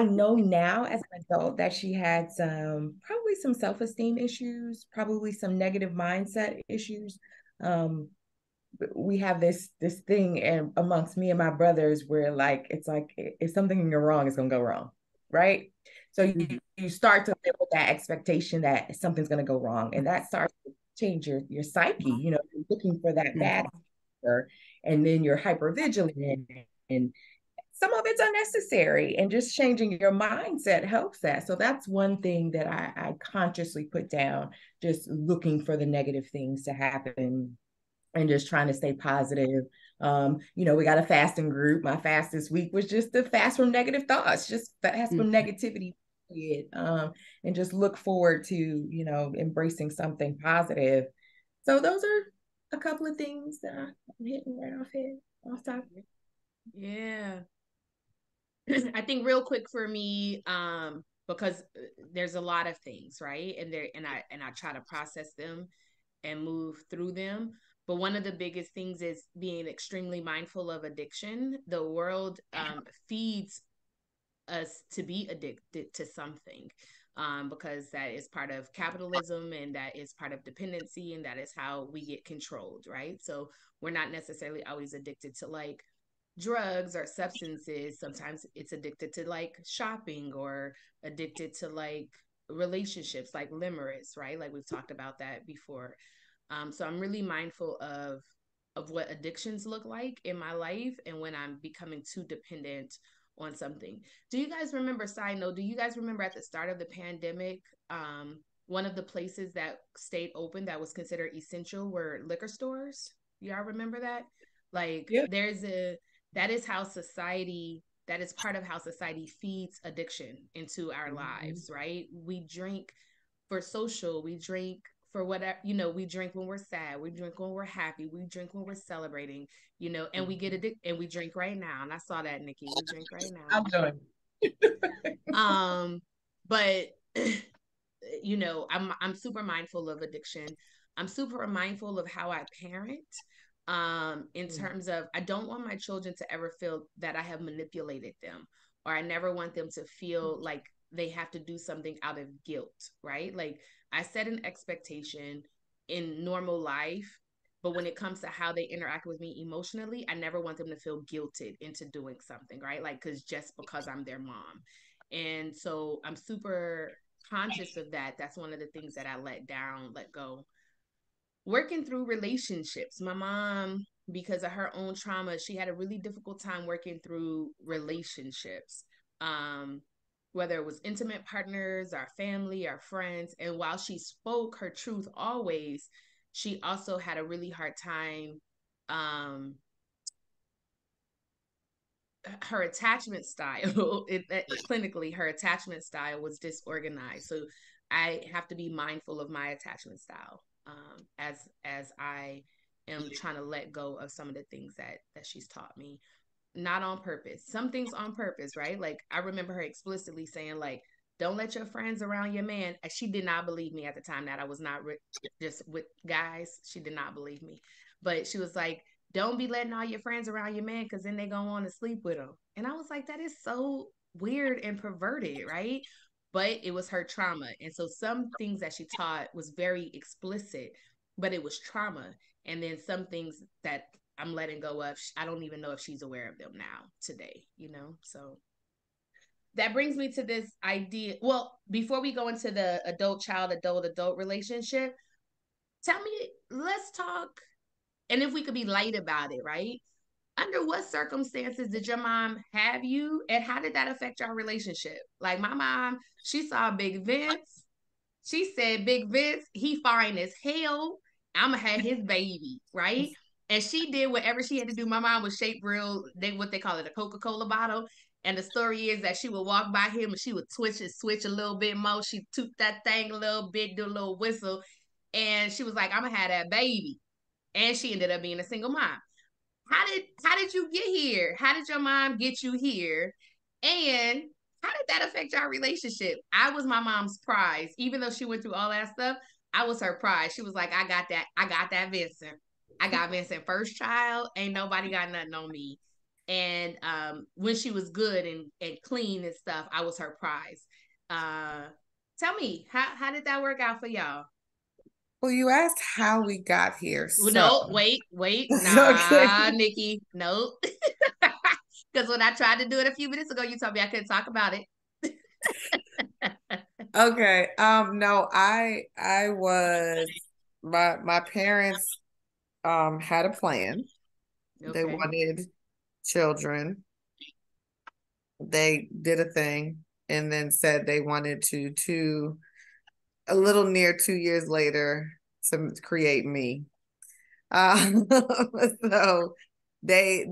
know now as an adult that she had probably some self-esteem issues, probably some negative mindset issues. We have this thing and amongst me and my brothers where like it's like if something can go wrong, it's gonna go wrong, right? So you start to live with that expectation that something's gonna go wrong, and that starts to change your psyche. You're looking for that bad answer, and then you're hyper vigilant, and some of it's unnecessary, and just changing your mindset helps that. So that's one thing that I consciously put down, just looking for the negative things to happen and just trying to stay positive. We got a fasting group. My fast this week was just to fast from negative thoughts, just fast from negativity, and just look forward to, embracing something positive. So those are a couple of things that I'm hitting right off top. Yeah. I think real quick for me, because there's a lot of things, right? And I try to process them and move through them. But one of the biggest things is being extremely mindful of addiction. The world feeds us to be addicted to something, because that is part of capitalism, and that is part of dependency, and that is how we get controlled, right? So we're not necessarily always addicted to like drugs or substances. Sometimes it's addicted to like shopping or addicted to like relationships, like limerence, right? Like we've talked about that before. So I'm really mindful of what addictions look like in my life and when I'm becoming too dependent on something. Do you guys remember, side note, do you guys remember at the start of the pandemic, one of the places that stayed open that was considered essential were liquor stores? Y'all remember that? Like that is how society, that is part of how society feeds addiction into our lives, right? We drink for social, we drink for whatever, we drink when we're sad, we drink when we're happy, we drink when we're celebrating, and we get addicted, and we drink right now. And I saw that, Nikki, we drink right now. I'm doing. But I'm super mindful of addiction. I'm super mindful of how I parent. In terms of, I don't want my children to ever feel that I have manipulated them, or I never want them to feel like they have to do something out of guilt, right? Like I set an expectation in normal life, but when it comes to how they interact with me emotionally, I never want them to feel guilted into doing something, right? Like, just because I'm their mom. And so I'm super conscious of that. That's one of the things that I let go. Working through relationships. My mom, because of her own trauma, she had a really difficult time working through relationships. Whether it was intimate partners, our family, our friends. And while she spoke her truth always, she also had a really hard time. Her attachment style, clinically, her attachment style was disorganized. So I have to be mindful of my attachment style as I am trying to let go of some of the things that she's taught me. Not on purpose. Some things on purpose, right? Like I remember her explicitly saying, like, don't let your friends around your man. And she did not believe me at the time that I was not just with guys. She did not believe me. But she was like, don't be letting all your friends around your man, because then they're going to want to sleep with him. And I was like, that is so weird and perverted, right? But it was her trauma. And so some things that she taught was very explicit, but it was trauma. And then some things that I'm letting go of, I don't even know if she's aware of them now today, So that brings me to this idea. Well, before we go into the adult relationship, tell me, let's talk. And if we could be light about it, right? Under what circumstances did your mom have you, and how did that affect your relationship? Like my mom, she saw Big Vince. She said, Big Vince, he fine as hell. I'ma have his baby, right? And she did whatever she had to do. My mom was shaped real, what they call it, a Coca-Cola bottle. And the story is that she would walk by him and she would switch a little bit more. She took that thing a little bit, do a little whistle. And she was like, I'm gonna have that baby. And she ended up being a single mom. How did you get here? How did your mom get you here? And how did that affect your relationship? I was my mom's prize. Even though she went through all that stuff, I was her prize. She was like, I got that Vincent. I got Vincent first child. Ain't nobody got nothing on me. And when she was good and clean and stuff, I was her prize. Tell me, how did that work out for y'all? Well, you asked how we got here. So. No, wait. Nah, okay. Nikki, no. Because when I tried to do it a few minutes ago, you told me I couldn't talk about it. Okay. No, I was my parents had a plan. Okay. They wanted children. They did a thing and then said they wanted to a little near 2 years later to create me. So they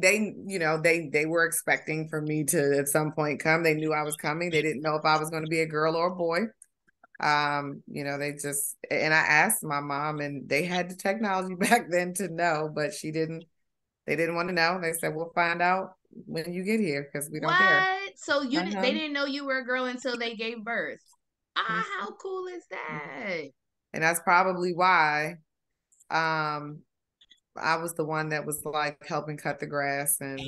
were expecting for me to at some point come. They knew I was coming. They didn't know if I was going to be a girl or a boy. They just, and I asked my mom, and they had the technology back then to know, but they didn't want to know. They said, we'll find out when you get here because we don't care. So they didn't know you were a girl until they gave birth. How cool is that? And that's probably why I was the one that was like helping cut the grass and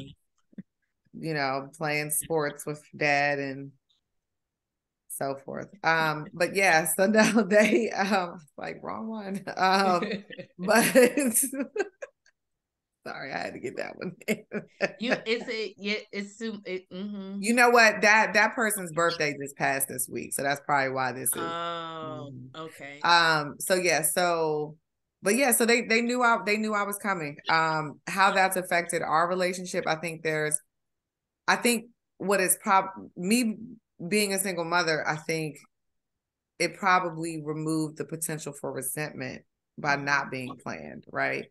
playing sports with dad and so forth. But yeah, so now they like wrong one. But Sorry, I had to get that one. You know what? That person's birthday just passed this week, so that's probably why this is. Oh, okay. So yeah, so they knew I was coming. How that's affected our relationship, I think what is me being a single mother, I think it probably removed the potential for resentment by not being planned, right?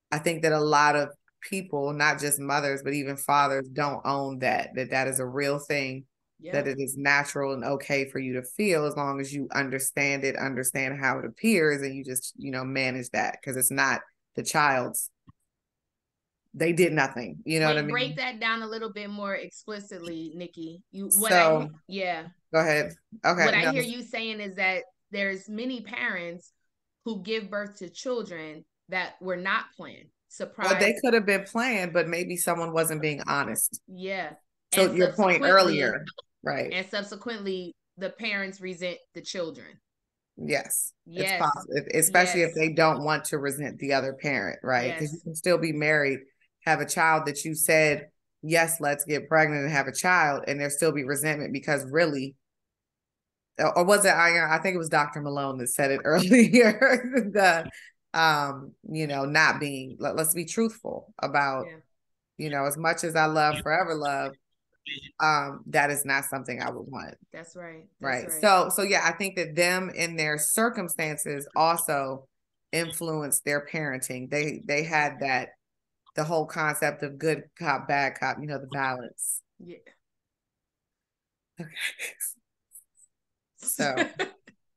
I think that a lot of people, not just mothers, but even fathers, don't own that is a real thing, that it is natural and okay for you to feel, as long as you understand it, understand how it appears, and you just, manage that, because it's not the child's. They did nothing. You know what I mean? Break that down a little bit more explicitly, Nikki. Go ahead. Okay. What I hear you saying is that there's many parents who give birth to children that were not planned. Surprise. Well, they could have been planned, but maybe someone wasn't being honest. Yeah. So and your point earlier, right? And subsequently, the parents resent the children. Yes. It's possible, especially if they don't want to resent the other parent, right? Because you can still be married, have a child that you said, yes, let's get pregnant and have a child, and there still be resentment because really, or was it Ayana? I think it was Dr. Malone that said it earlier. Not being, let's be truthful about, as much as I love forever love, that is not something I would want. That's right. Right. So yeah, I think that them in their circumstances also influenced their parenting. They had that, the whole concept of good cop, bad cop, the balance. Yeah. Okay. So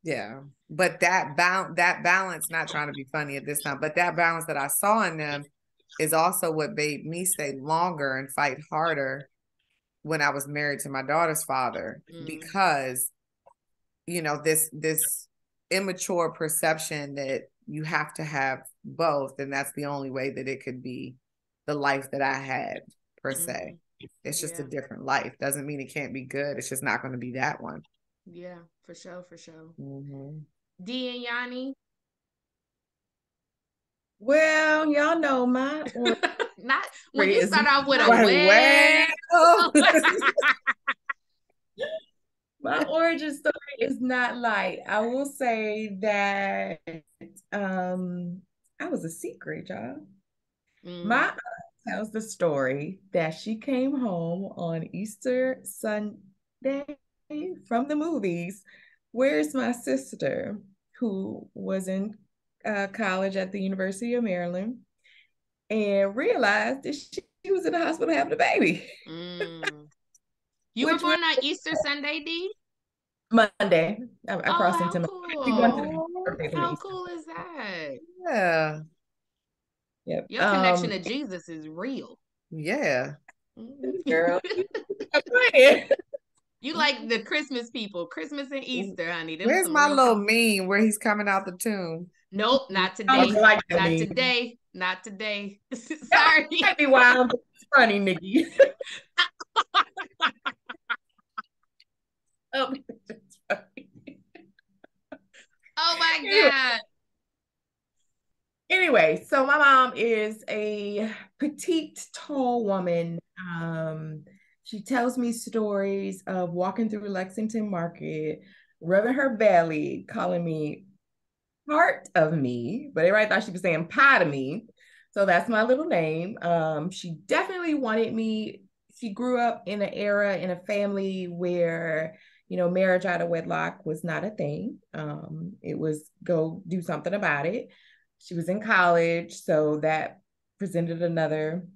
yeah. But that balance, not trying to be funny at this time, but that balance that I saw in them is also what made me stay longer and fight harder when I was married to my daughter's father, because, this immature perception that you have to have both, and that's the only way that it could be the life that I had, per se. It's just a different life. Doesn't mean it can't be good. It's just not going to be that one. Yeah, for sure. D and Yanni? Well, y'all know my not when you start off with a well. My origin story is not light. I will say that I was a secret, y'all. My aunt tells the story that she came home on Easter Sunday from the movies. Where's my sister, who was in college at the University of Maryland, and realized that she was in the hospital having a baby. You were born on Easter Sunday, D? Monday. I crossed into How cool is that? Yeah. Yep. Your connection to Jesus is real. Yeah. Girl. You like the Christmas people, Christmas and Easter, honey. Where's my little meme where he's coming out the tomb? Nope, not today. Not today. Sorry. That might be wild, but it's funny, Nikki. Oh my God. Anyway, so my mom is a petite, tall woman. She tells me stories of walking through Lexington Market, rubbing her belly, calling me part of me, but everybody thought she was saying part of me. So that's my little name. She definitely wanted me. She grew up in an era, in a family where, marriage out of wedlock was not a thing. It was go do something about it. She was in college, so that presented another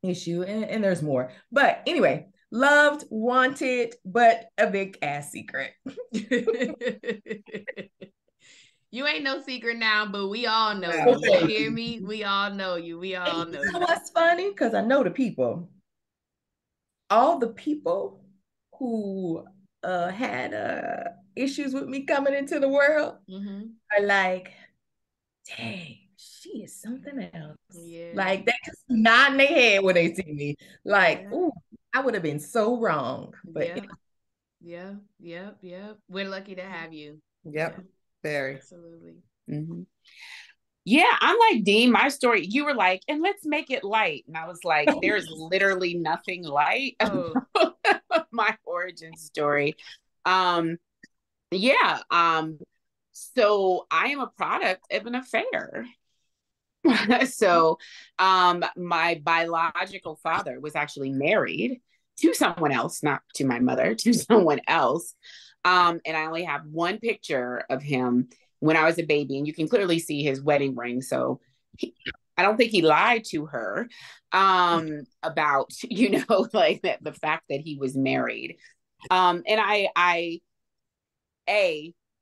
issue, and there's more. But anyway, loved, wanted, but a big ass secret. You ain't no secret now, but we all know you. You hear me? We all know you. We all know you. What's funny? Because I know the people. All the people who had issues with me coming into the world are like, dang, she is something else. Yeah. Like, they just nod in their head when they see me. Like, ooh, I would have been so wrong. But yeah. We're lucky to have you. Yep. Very. Absolutely. Yeah, I'm like, Dean, my story, you were like, and let's make it light. And I was like, there's literally nothing light Oh. about my origin story. Um, yeah. So I am a product of an affair. So my biological father was actually married to someone else, not to my mother, to someone else. And I only have one picture of him when I was a baby, and you can clearly see his wedding ring. So I don't think he lied to her about, like the fact that he was married. And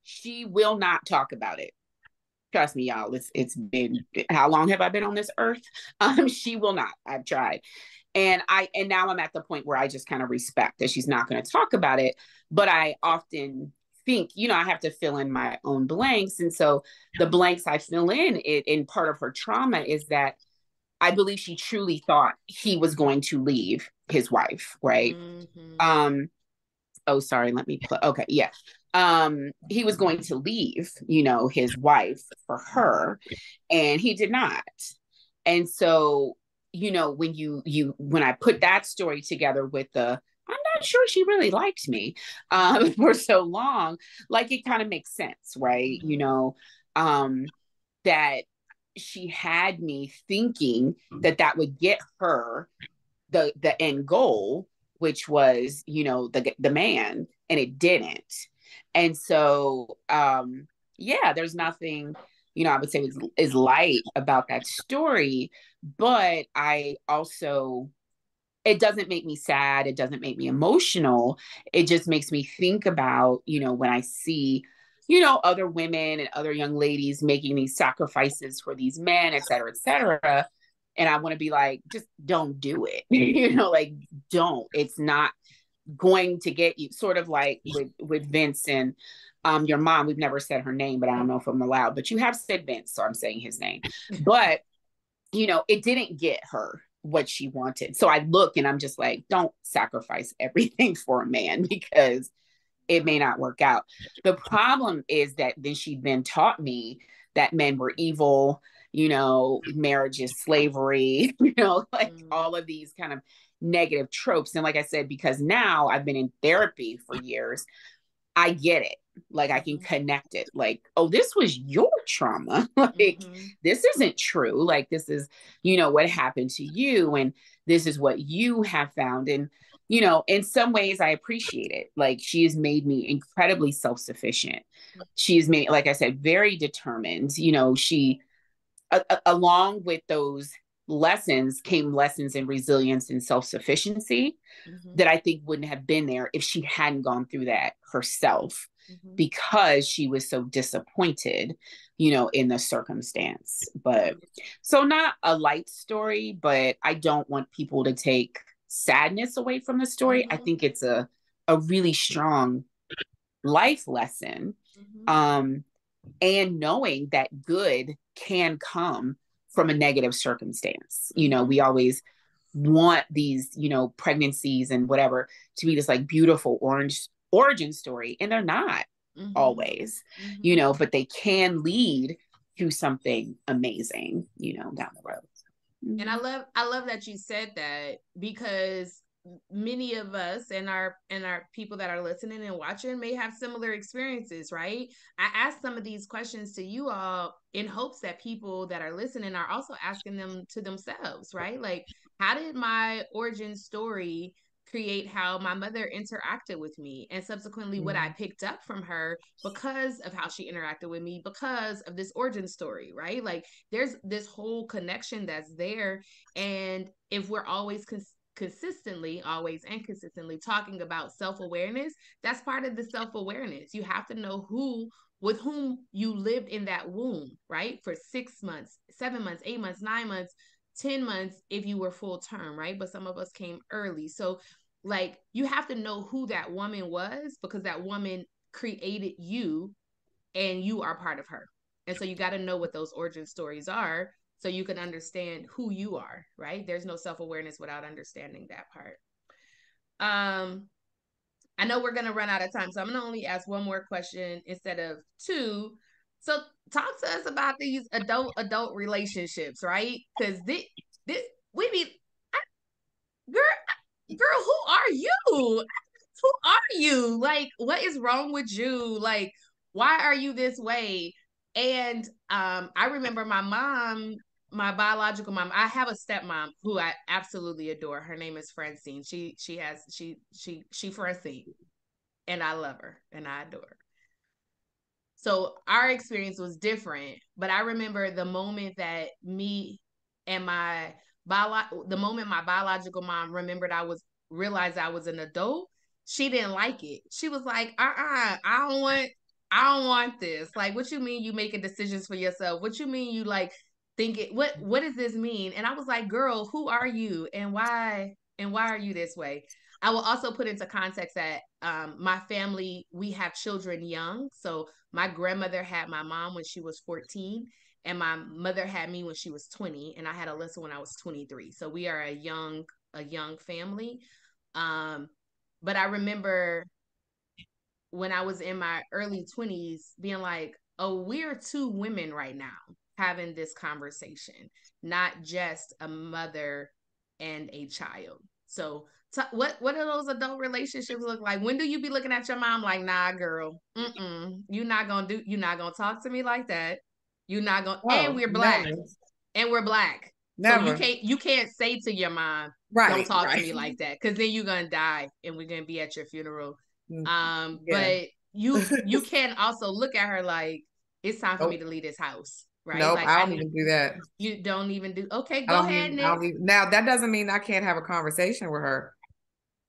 she will not talk about it. Trust me, y'all. It's been, how long have I been on this earth? She will not. I've tried. And now I'm at the point where I just kind of respect that she's not going to talk about it. But I often think, I have to fill in my own blanks. And so the blanks I fill in part of her trauma is that I believe she truly thought he was going to leave his wife, right? Mm-hmm. Oh, sorry, let me play. Okay, yeah. He was going to leave, his wife for her, and he did not. And so, when I put that story together with I'm not sure she really liked me for so long, like it kind of makes sense, right? That she had me thinking that would get her the end goal, which was, the man, and it didn't. And so yeah, there's nothing, I would say is light about that story, but I also, it doesn't make me sad, it doesn't make me emotional. It just makes me think about, when I see, other women and other young ladies making these sacrifices for these men, et cetera, et cetera. And I want to be like, just don't do it. Like, don't. It's not going to get you. Sort of like with Vince and your mom. We've never said her name, but I don't know if I'm allowed. But you have said Vince, so I'm saying his name. But it didn't get her what she wanted. So I look and I'm just like, don't sacrifice everything for a man, because it may not work out. The problem is that then she then taught me that men were evil, marriage is slavery, all of these kind of negative tropes. And like I said, because now I've been in therapy for years, I get it. Like I can connect it. Like, oh, this was your trauma. Like, this isn't true. Like, this is, what happened to you. And this is what you have found. And, in some ways I appreciate it. Like, she has made me incredibly self-sufficient. She has made, like I said, very determined. She, along with those lessons came lessons in resilience and self-sufficiency that I think wouldn't have been there if she hadn't gone through that herself, because she was so disappointed, in the circumstance. But so, not a light story, but I don't want people to take sadness away from the story. I think it's a really strong life lesson. And knowing that good can come from a negative circumstance. We always want these, pregnancies and whatever to be this like beautiful orange origin story. And they're not always, but they can lead to something amazing, down the road. And I love that you said that, because many of us and our people that are listening and watching may have similar experiences, right? I asked some of these questions to you all in hopes that people that are listening are also asking them to themselves, right? Like, how did my origin story create how my mother interacted with me, and subsequently what I picked up from her because of how she interacted with me, because of this origin story, right? Like, there's this whole connection that's there. And if we're always consistently talking about self-awareness, that's part of the self-awareness. You have to know with whom you lived in that womb, right? For 6 months, 7 months, 8 months, 9 months, 10 months, if you were full term, right? But some of us came early. So like, you have to know who that woman was, because that woman created you and you are part of her. And so you got to know what those origin stories are so you can understand who you are, right? There's no self-awareness without understanding that part. I know we're going to run out of time, so I'm going to only ask one more question instead of two. So talk to us about these adult relationships, right? Because we be girl, who are you? Who are you? Like, what is wrong with you? Like, why are you this way? And I remember my mom, my biological mom. I have a stepmom who I absolutely adore. Her name is Francine. She Francine, and I love her and I adore her. So our experience was different, but I remember the moment that me and the moment my biological mom remembered realized I was an adult. She didn't like it. She was like, I don't want this. Like, what you mean you making decisions for yourself? What you mean you like think it, what does this mean? And I was like, girl, who are you and why are you this way? I will also put into context that my family, we have children young. So my grandmother had my mom when she was 14, and my mother had me when she was 20, and I had Alyssa when I was 23. So we are a young family. But I remember when I was in my early 20s being like, oh, we're two women right now having this conversation, not just a mother and a child. So what do those adult relationships look like? When do you be looking at your mom like, nah, girl, you're not gonna talk to me like that. You're not gonna, and we're black, never. and we're black. Never. So you can't say to your mom, don't talk to me like that, because then you're gonna die and we're gonna be at your funeral. But you can also look at her like, it's time for me to leave this house, right? Nope, like I don't even do that. You don't even do. Okay, go ahead, Nick. Now that doesn't mean I can't have a conversation with her,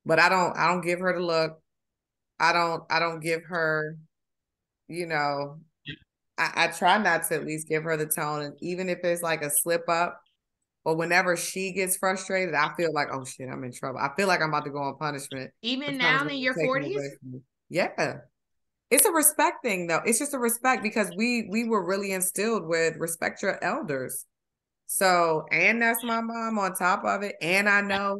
but I don't give her the look. I don't give her, you know, I try not to at least give her the tone. And even if it's like a slip up, or whenever she gets frustrated, I feel like, oh shit, I'm in trouble. I feel like I'm about to go on punishment. Even now in your 40s? Yeah. It's a respect thing though. It's just a respect because we were really instilled with respect your elders. So, and that's my mom on top of it. And I know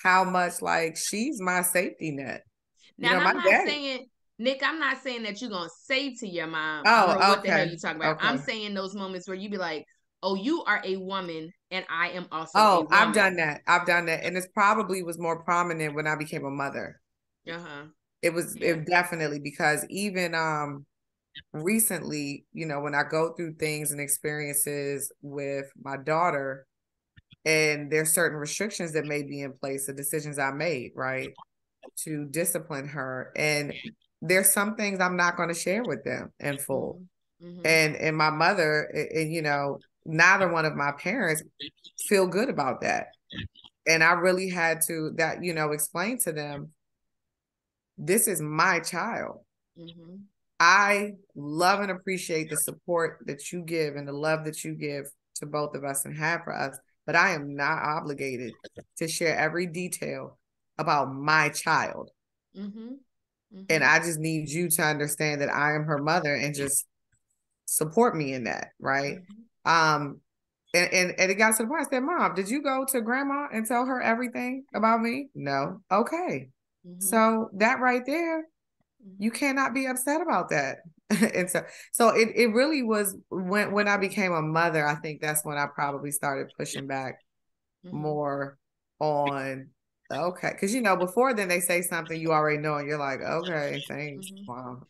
how much like she's my safety net. Now, I'm not saying, Nick, I'm not saying that you're going to say to your mom, girl, what the hell you talking about? Okay. I'm saying those moments where you be like, oh, you are a woman and I am also a woman. I've done that. And it probably was more prominent when I became a mother. It definitely, because even recently, when I go through things and experiences with my daughter, and there's certain restrictions that may be in place, the decisions I made, right, to discipline her. And there's some things I'm not going to share with them in full. And my mother, and neither one of my parents feel good about that. And I really had to explain to them, this is my child. I love and appreciate the support that you give and the love that you give to both of us and have for us, but I am not obligated to share every detail about my child. And I just need you to understand that I am her mother and just support me in that, right? And it got to the point I said, Mom, did you go to grandma and tell her everything about me? No. Okay. So that right there, you cannot be upset about that. And so it really was when I became a mother, I think that's when I probably started pushing back more on, okay. Because, before then they say something you already know and you're like, okay, thanks, Mom,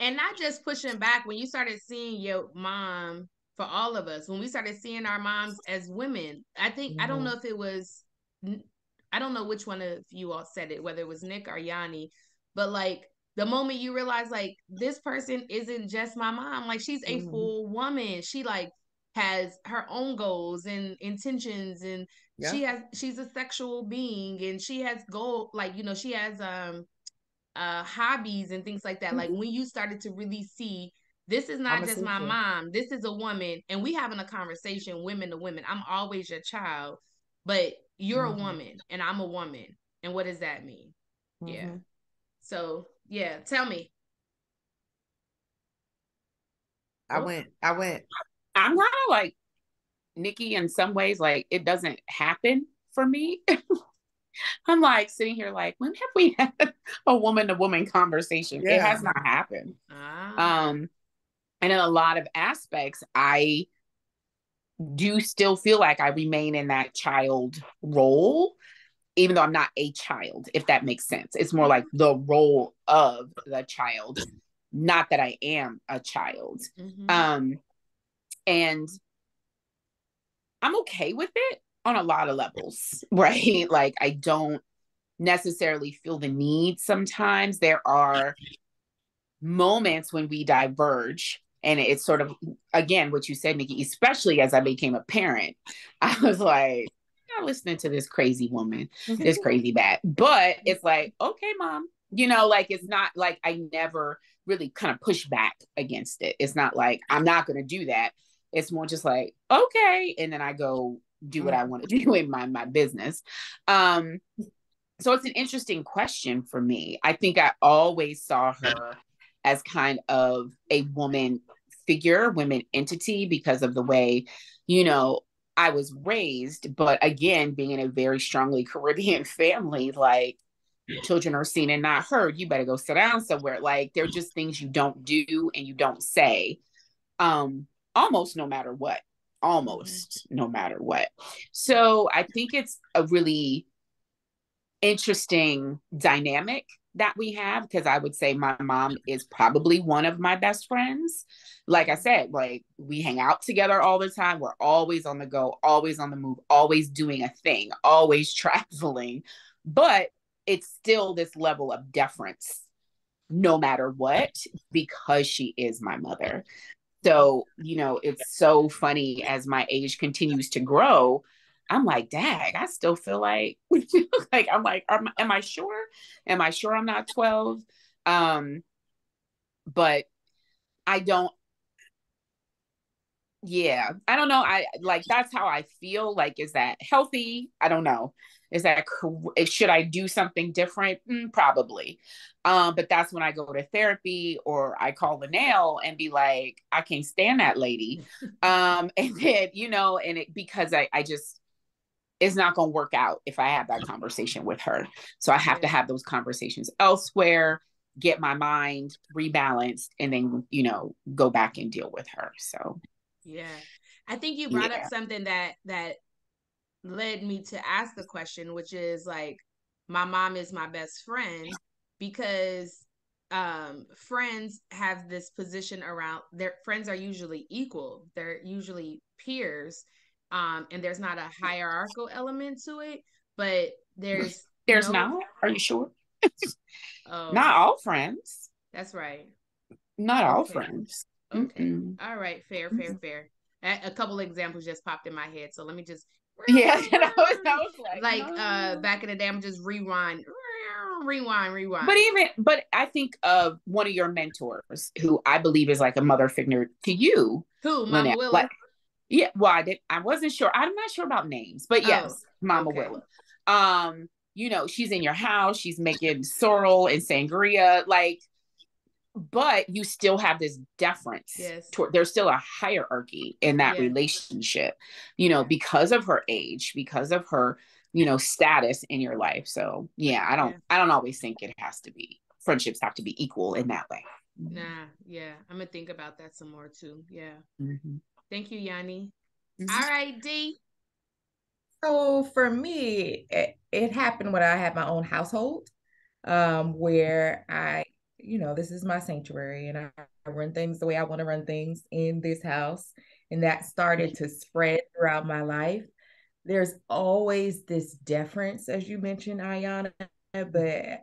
And not just pushing back, when you started seeing your mom, for all of us, when we started seeing our moms as women, I think, I don't know if it was, I don't know which one of you all said it, whether it was Nick or Yanni, but like the moment you realize like this person isn't just my mom, like she's a full woman. She like has her own goals and intentions, and she's a sexual being, and she has she has hobbies and things like that. Like when you started to really see, this is not just my mom, this is a woman, and we having a conversation, women to women. I'm always your child, but you're a woman and I'm a woman. And what does that mean? Yeah. So yeah, tell me. I went. I'm kind of like Nikki in some ways, like it doesn't happen for me. I'm like sitting here like, when have we had a woman-to-woman conversation? It has not happened. And in a lot of aspects, I do still feel like I remain in that child role, even though I'm not a child, if that makes sense. It's more like the role of the child, not that I am a child. And I'm okay with it on a lot of levels, right? Like, I don't necessarily feel the need sometimes. There are moments when we diverge. And it's sort of, again, what you said, Nikki, especially as I became a parent, I was like, I'm not listening to this crazy woman, this crazy bat. But it's like, okay, mom, you know, like, it's not like I never really kind of push back against it. It's not like I'm not going to do that. It's more just like, okay. And then I go do what I want to do in my business. So it's an interesting question for me. I think I always saw her as kind of a woman figure, women entity, because of the way, you know, I was raised. But again, being in a very strongly Caribbean family, like, children are seen and not heard. You better go sit down somewhere. Like, they're just things you don't do and you don't say, almost no matter what. Almost no matter what. So I think it's a really interesting dynamic that we have, because I would say my mom is probably one of my best friends. Like I said, like, we hang out together all the time. We're always on the go, always on the move, always doing a thing, always traveling. But it's still this level of deference no matter what, because she is my mother. So, you know, it's so funny as my age continues to grow. I'm like, dag, I still feel like, like, I'm like, am I sure? Am I sure I'm not 12? But I don't, yeah, I don't know. I like, that's how I feel. Like, is that healthy? I don't know. Is that, should I do something different? Probably. But that's when I go to therapy, or I call LaNail and be like, I can't stand that lady. And then, you know, and it, because I just, it's not going to work out if I have that conversation with her. So I have to have those conversations elsewhere, get my mind rebalanced, and then, you know, go back and deal with her. So yeah, I think you brought up something that led me to ask the question, which is like, my mom is my best friend, because friends have this position around, their friends are usually equal, they're usually peers, and there's not a hierarchical element to it, but there's not, are you sure? Oh, not all friends. That's right. Not all friends. Okay. All right. Fair. A couple examples just popped in my head, so let me just I was like no. Back in the day, I'm just rewind. But I think of one of your mentors, who I believe is like a mother figure to you. Who, Mama LaNail? Willa? Like, yeah, well, I wasn't sure. I'm not sure about names, but yes, Mama Willa. You know, she's in your house, she's making sorrel and sangria, like, but you still have this deference. Yes. There's still a hierarchy in that relationship, you know, because of her age, because of her, you know, status in your life. So yeah, I don't always think it has to be, friendships have to be equal in that way. Nah, yeah. I'm gonna think about that some more too. Yeah. Thank you, Yanni. All right, D. So for me, it happened when I had my own household, where this is my sanctuary, and I run things the way I want to run things in this house. And that started to spread throughout my life. There's always this deference, as you mentioned, Ayana, but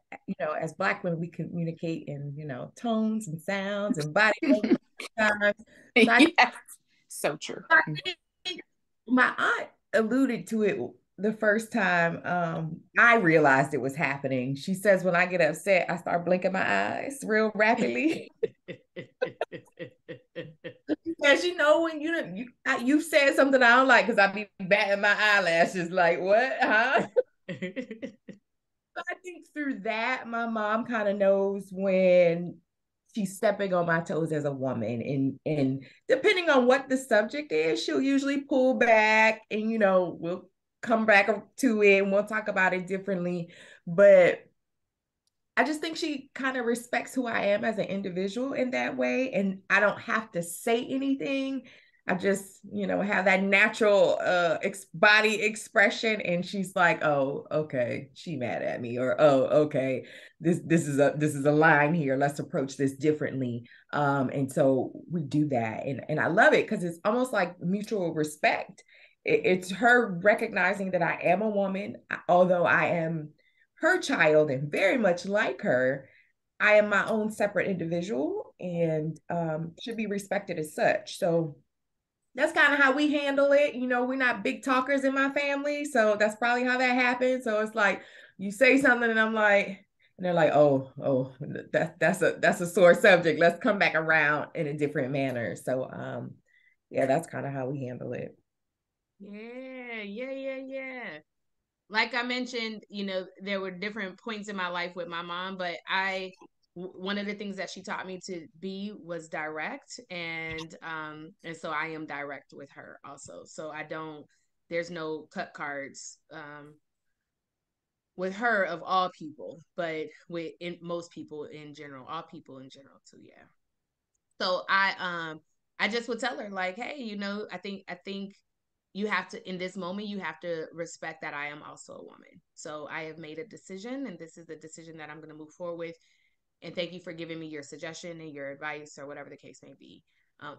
as Black women, we communicate in, tones and sounds and body language. So true. My aunt alluded to it the first time I realized it was happening. She says, when I get upset, I start blinking my eyes real rapidly. Because when you said something I don't like, because I be batting my eyelashes like, what, huh? I think through that, my mom kind of knows when she's stepping on my toes as a woman, and depending on what the subject is, she'll usually pull back, and we'll come back to it and we'll talk about it differently. But I just think she kind of respects who I am as an individual in that way. And I don't have to say anything. I just, have that natural body expression. And she's like, oh, okay, she mad at me. Or, oh, okay, this is a line here. Let's approach this differently. And so we do that. And I love it because it's almost like mutual respect. It's her recognizing that I am a woman, although I am her child and very much like her. I am my own separate individual and should be respected as such. So that's kind of how we handle it. We're not big talkers in my family. So that's probably how that happens. So it's like you say something and I'm like, and they're like, oh, that's a sore subject. Let's come back around in a different manner. So yeah, that's kind of how we handle it. Yeah. Like I mentioned, there were different points in my life with my mom, but one of the things that she taught me to be was direct, and so I am direct with her also. So there's no cut cards with her of all people, but with most people in general, all people in general too. Yeah. So I just would tell her like, hey, I think you have to, in this moment, you have to respect that I am also a woman. So I have made a decision, and this is the decision that I'm going to move forward with. And thank you for giving me your suggestion and your advice or whatever the case may be.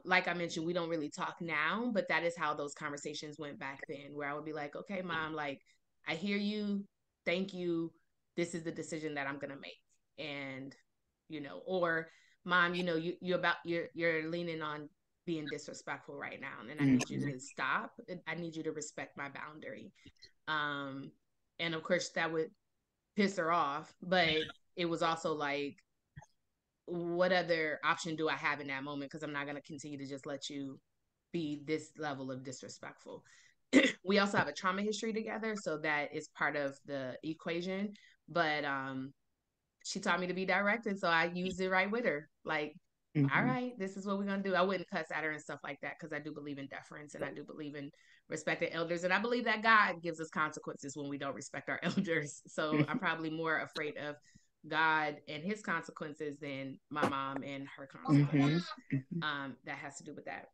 Like I mentioned, we don't really talk now, but that is how those conversations went back then, where I would be like, okay, mom, like, I hear you. Thank you. This is the decision that I'm going to make. And, or mom, you're leaning on being disrespectful right now, and I need you to stop. I need you to respect my boundary. And of course that would piss her off, but it was also like, what other option do I have in that moment? Because I'm not going to continue to just let you be this level of disrespectful. We also have a trauma history together, so that is part of the equation. But she taught me to be direct, and so I used it right with her. Like, all right, this is what we're gonna do. I wouldn't cuss at her and stuff like that because I do believe in deference and I do believe in respecting elders, and I believe that God gives us consequences when we don't respect our elders. So I'm probably more afraid of God and his consequences than my mom and her consequences. That has to do with that.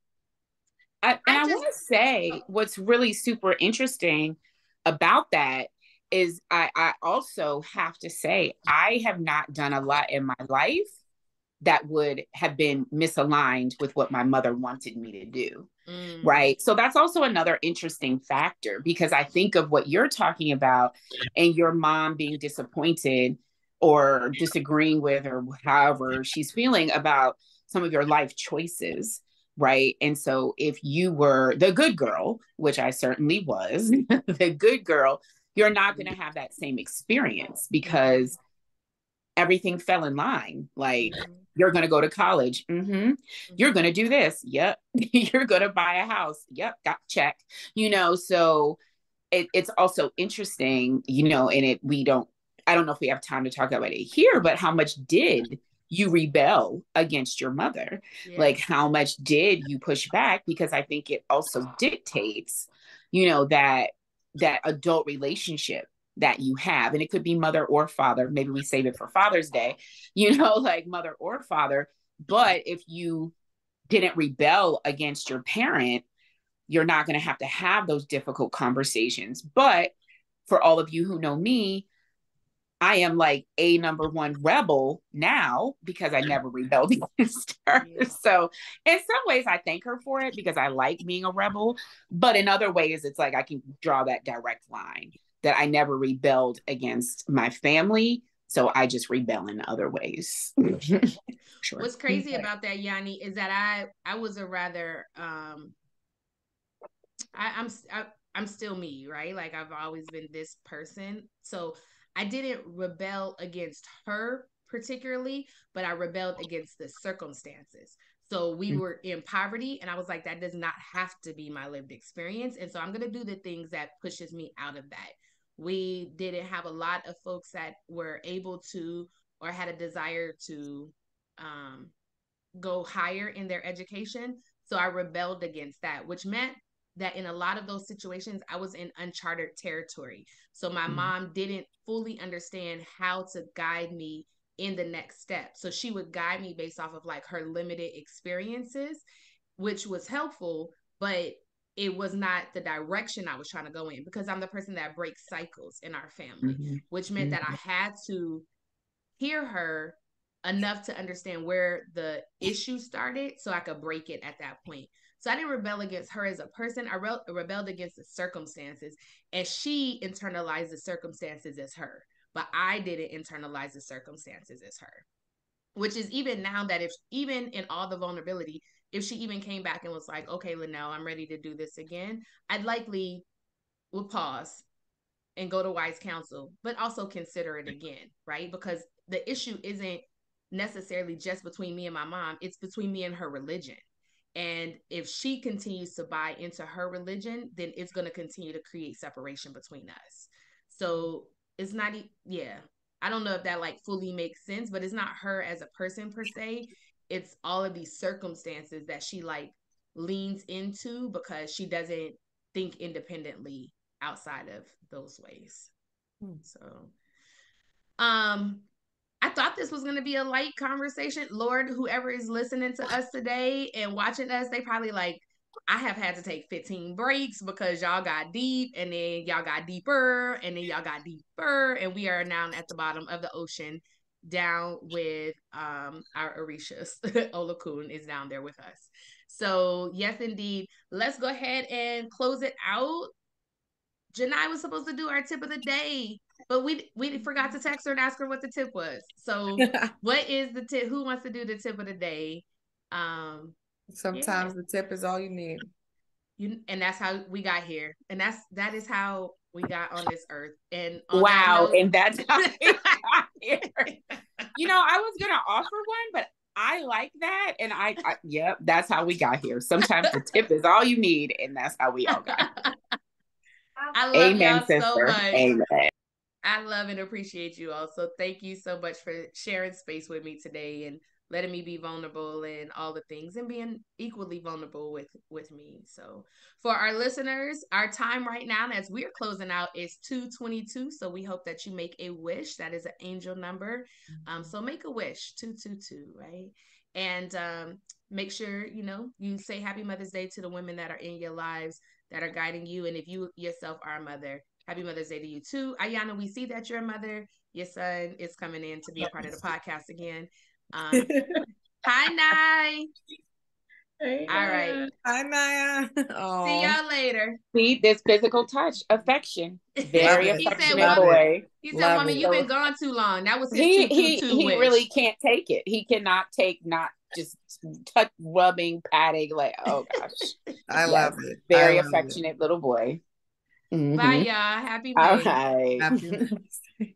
I want to say what's really super interesting about that is I also have to say I have not done a lot in my life that would have been misaligned with what my mother wanted me to do. Right. So that's also another interesting factor, because I think of what you're talking about and your mom being disappointed or disagreeing with, or however she's feeling about some of your life choices. Right. And so if you were the good girl, which I certainly was, the good girl, you're not going to have that same experience because everything fell in line. Like, you're going to go to college. You're going to do this. Yep. You're going to buy a house. Yep. Got check. So it's also interesting, and I don't know if we have time to talk about it here, but how much did you rebel against your mother? Yeah. Like, how much did you push back? Because I think it also dictates, that adult relationship that you have. And it could be mother or father. Maybe we save it for Father's Day, like mother or father. But if you didn't rebel against your parent, you're not going to have those difficult conversations. But for all of you who know me, I am like a number one rebel now because I never rebelled against her. Yeah. So in some ways I thank her for it because I like being a rebel. But in other ways, it's like I can draw that direct line that I never rebelled against my family. So I just rebel in other ways. Sure. What's crazy about that, Yanni, is that I was a rather I'm still me, right? Like, I've always been this person. So I didn't rebel against her particularly, but I rebelled against the circumstances. So we were in poverty, and I was like, that does not have to be my lived experience. And so I'm going to do the things that pushes me out of that. We didn't have a lot of folks that were able to or had a desire to go higher in their education. So I rebelled against that, which meant that in a lot of those situations, I was in uncharted territory. So my mom didn't fully understand how to guide me in the next step. So she would guide me based off of like her limited experiences, which was helpful, but it was not the direction I was trying to go in, because I'm the person that breaks cycles in our family, which meant that I had to hear her enough to understand where the issue started so I could break it at that point. So I didn't rebel against her as a person. I rebelled against the circumstances, and she internalized the circumstances as her, but I didn't internalize the circumstances as her. Which is even now that if even in all the vulnerability, if she even came back and was like, okay, LaNail, I'm ready to do this again, I'd likely would pause and go to wise counsel, but also consider it again, right? Because the issue isn't necessarily just between me and my mom, it's between me and her religion. And if she continues to buy into her religion, then it's going to continue to create separation between us. So it's not, yeah. I don't know if that like fully makes sense, but it's not her as a person per se. It's all of these circumstances that she like leans into because she doesn't think independently outside of those ways. So, I thought this was going to be a light conversation. Lord, whoever is listening to us today and watching us, they probably like, I have had to take 15 breaks because y'all got deep, and then y'all got deeper, and then y'all got deeper, and we are now at the bottom of the ocean down with our Orishas. Olakun is down there with us. So yes, indeed. Let's go ahead and close it out. Janai was supposed to do our tip of the day, but we forgot to text her and ask her what the tip was. So what is the tip? Who wants to do the tip of the day? Sometimes the tip is all you need. And that's how we got here. And that is how we got on this earth. And wow, and that's how we got here. You know, I was gonna offer one, but I like that. And I yep, that's how we got here. Sometimes the tip is all you need, and that's how we all got here. I love y'all so much. Amen. I love and appreciate you all. So thank you so much for sharing space with me today and letting me be vulnerable and all the things, and being equally vulnerable with me. So for our listeners, our time right now as we're closing out is 2:22. So we hope that you make a wish. That is an angel number. So make a wish, 222, right? And make sure, you say Happy Mother's Day to the women that are in your lives, that are guiding you. And if you yourself are a mother, Happy Mother's Day to you too. Ayana, we see that you're a mother. Your son is coming in to be a part of the podcast again. Hi, Nye. Hey, all right. Hi, Naya. Oh. See y'all later. See, this physical touch, affection. Very affectionate boy. He said, Mommy, you've been gone too long. That was his he really can't take it. He cannot take not just touch, rubbing, patting, like, oh gosh. I love it. Very affectionate little boy. Bye, y'all. Happy May. All right. Happy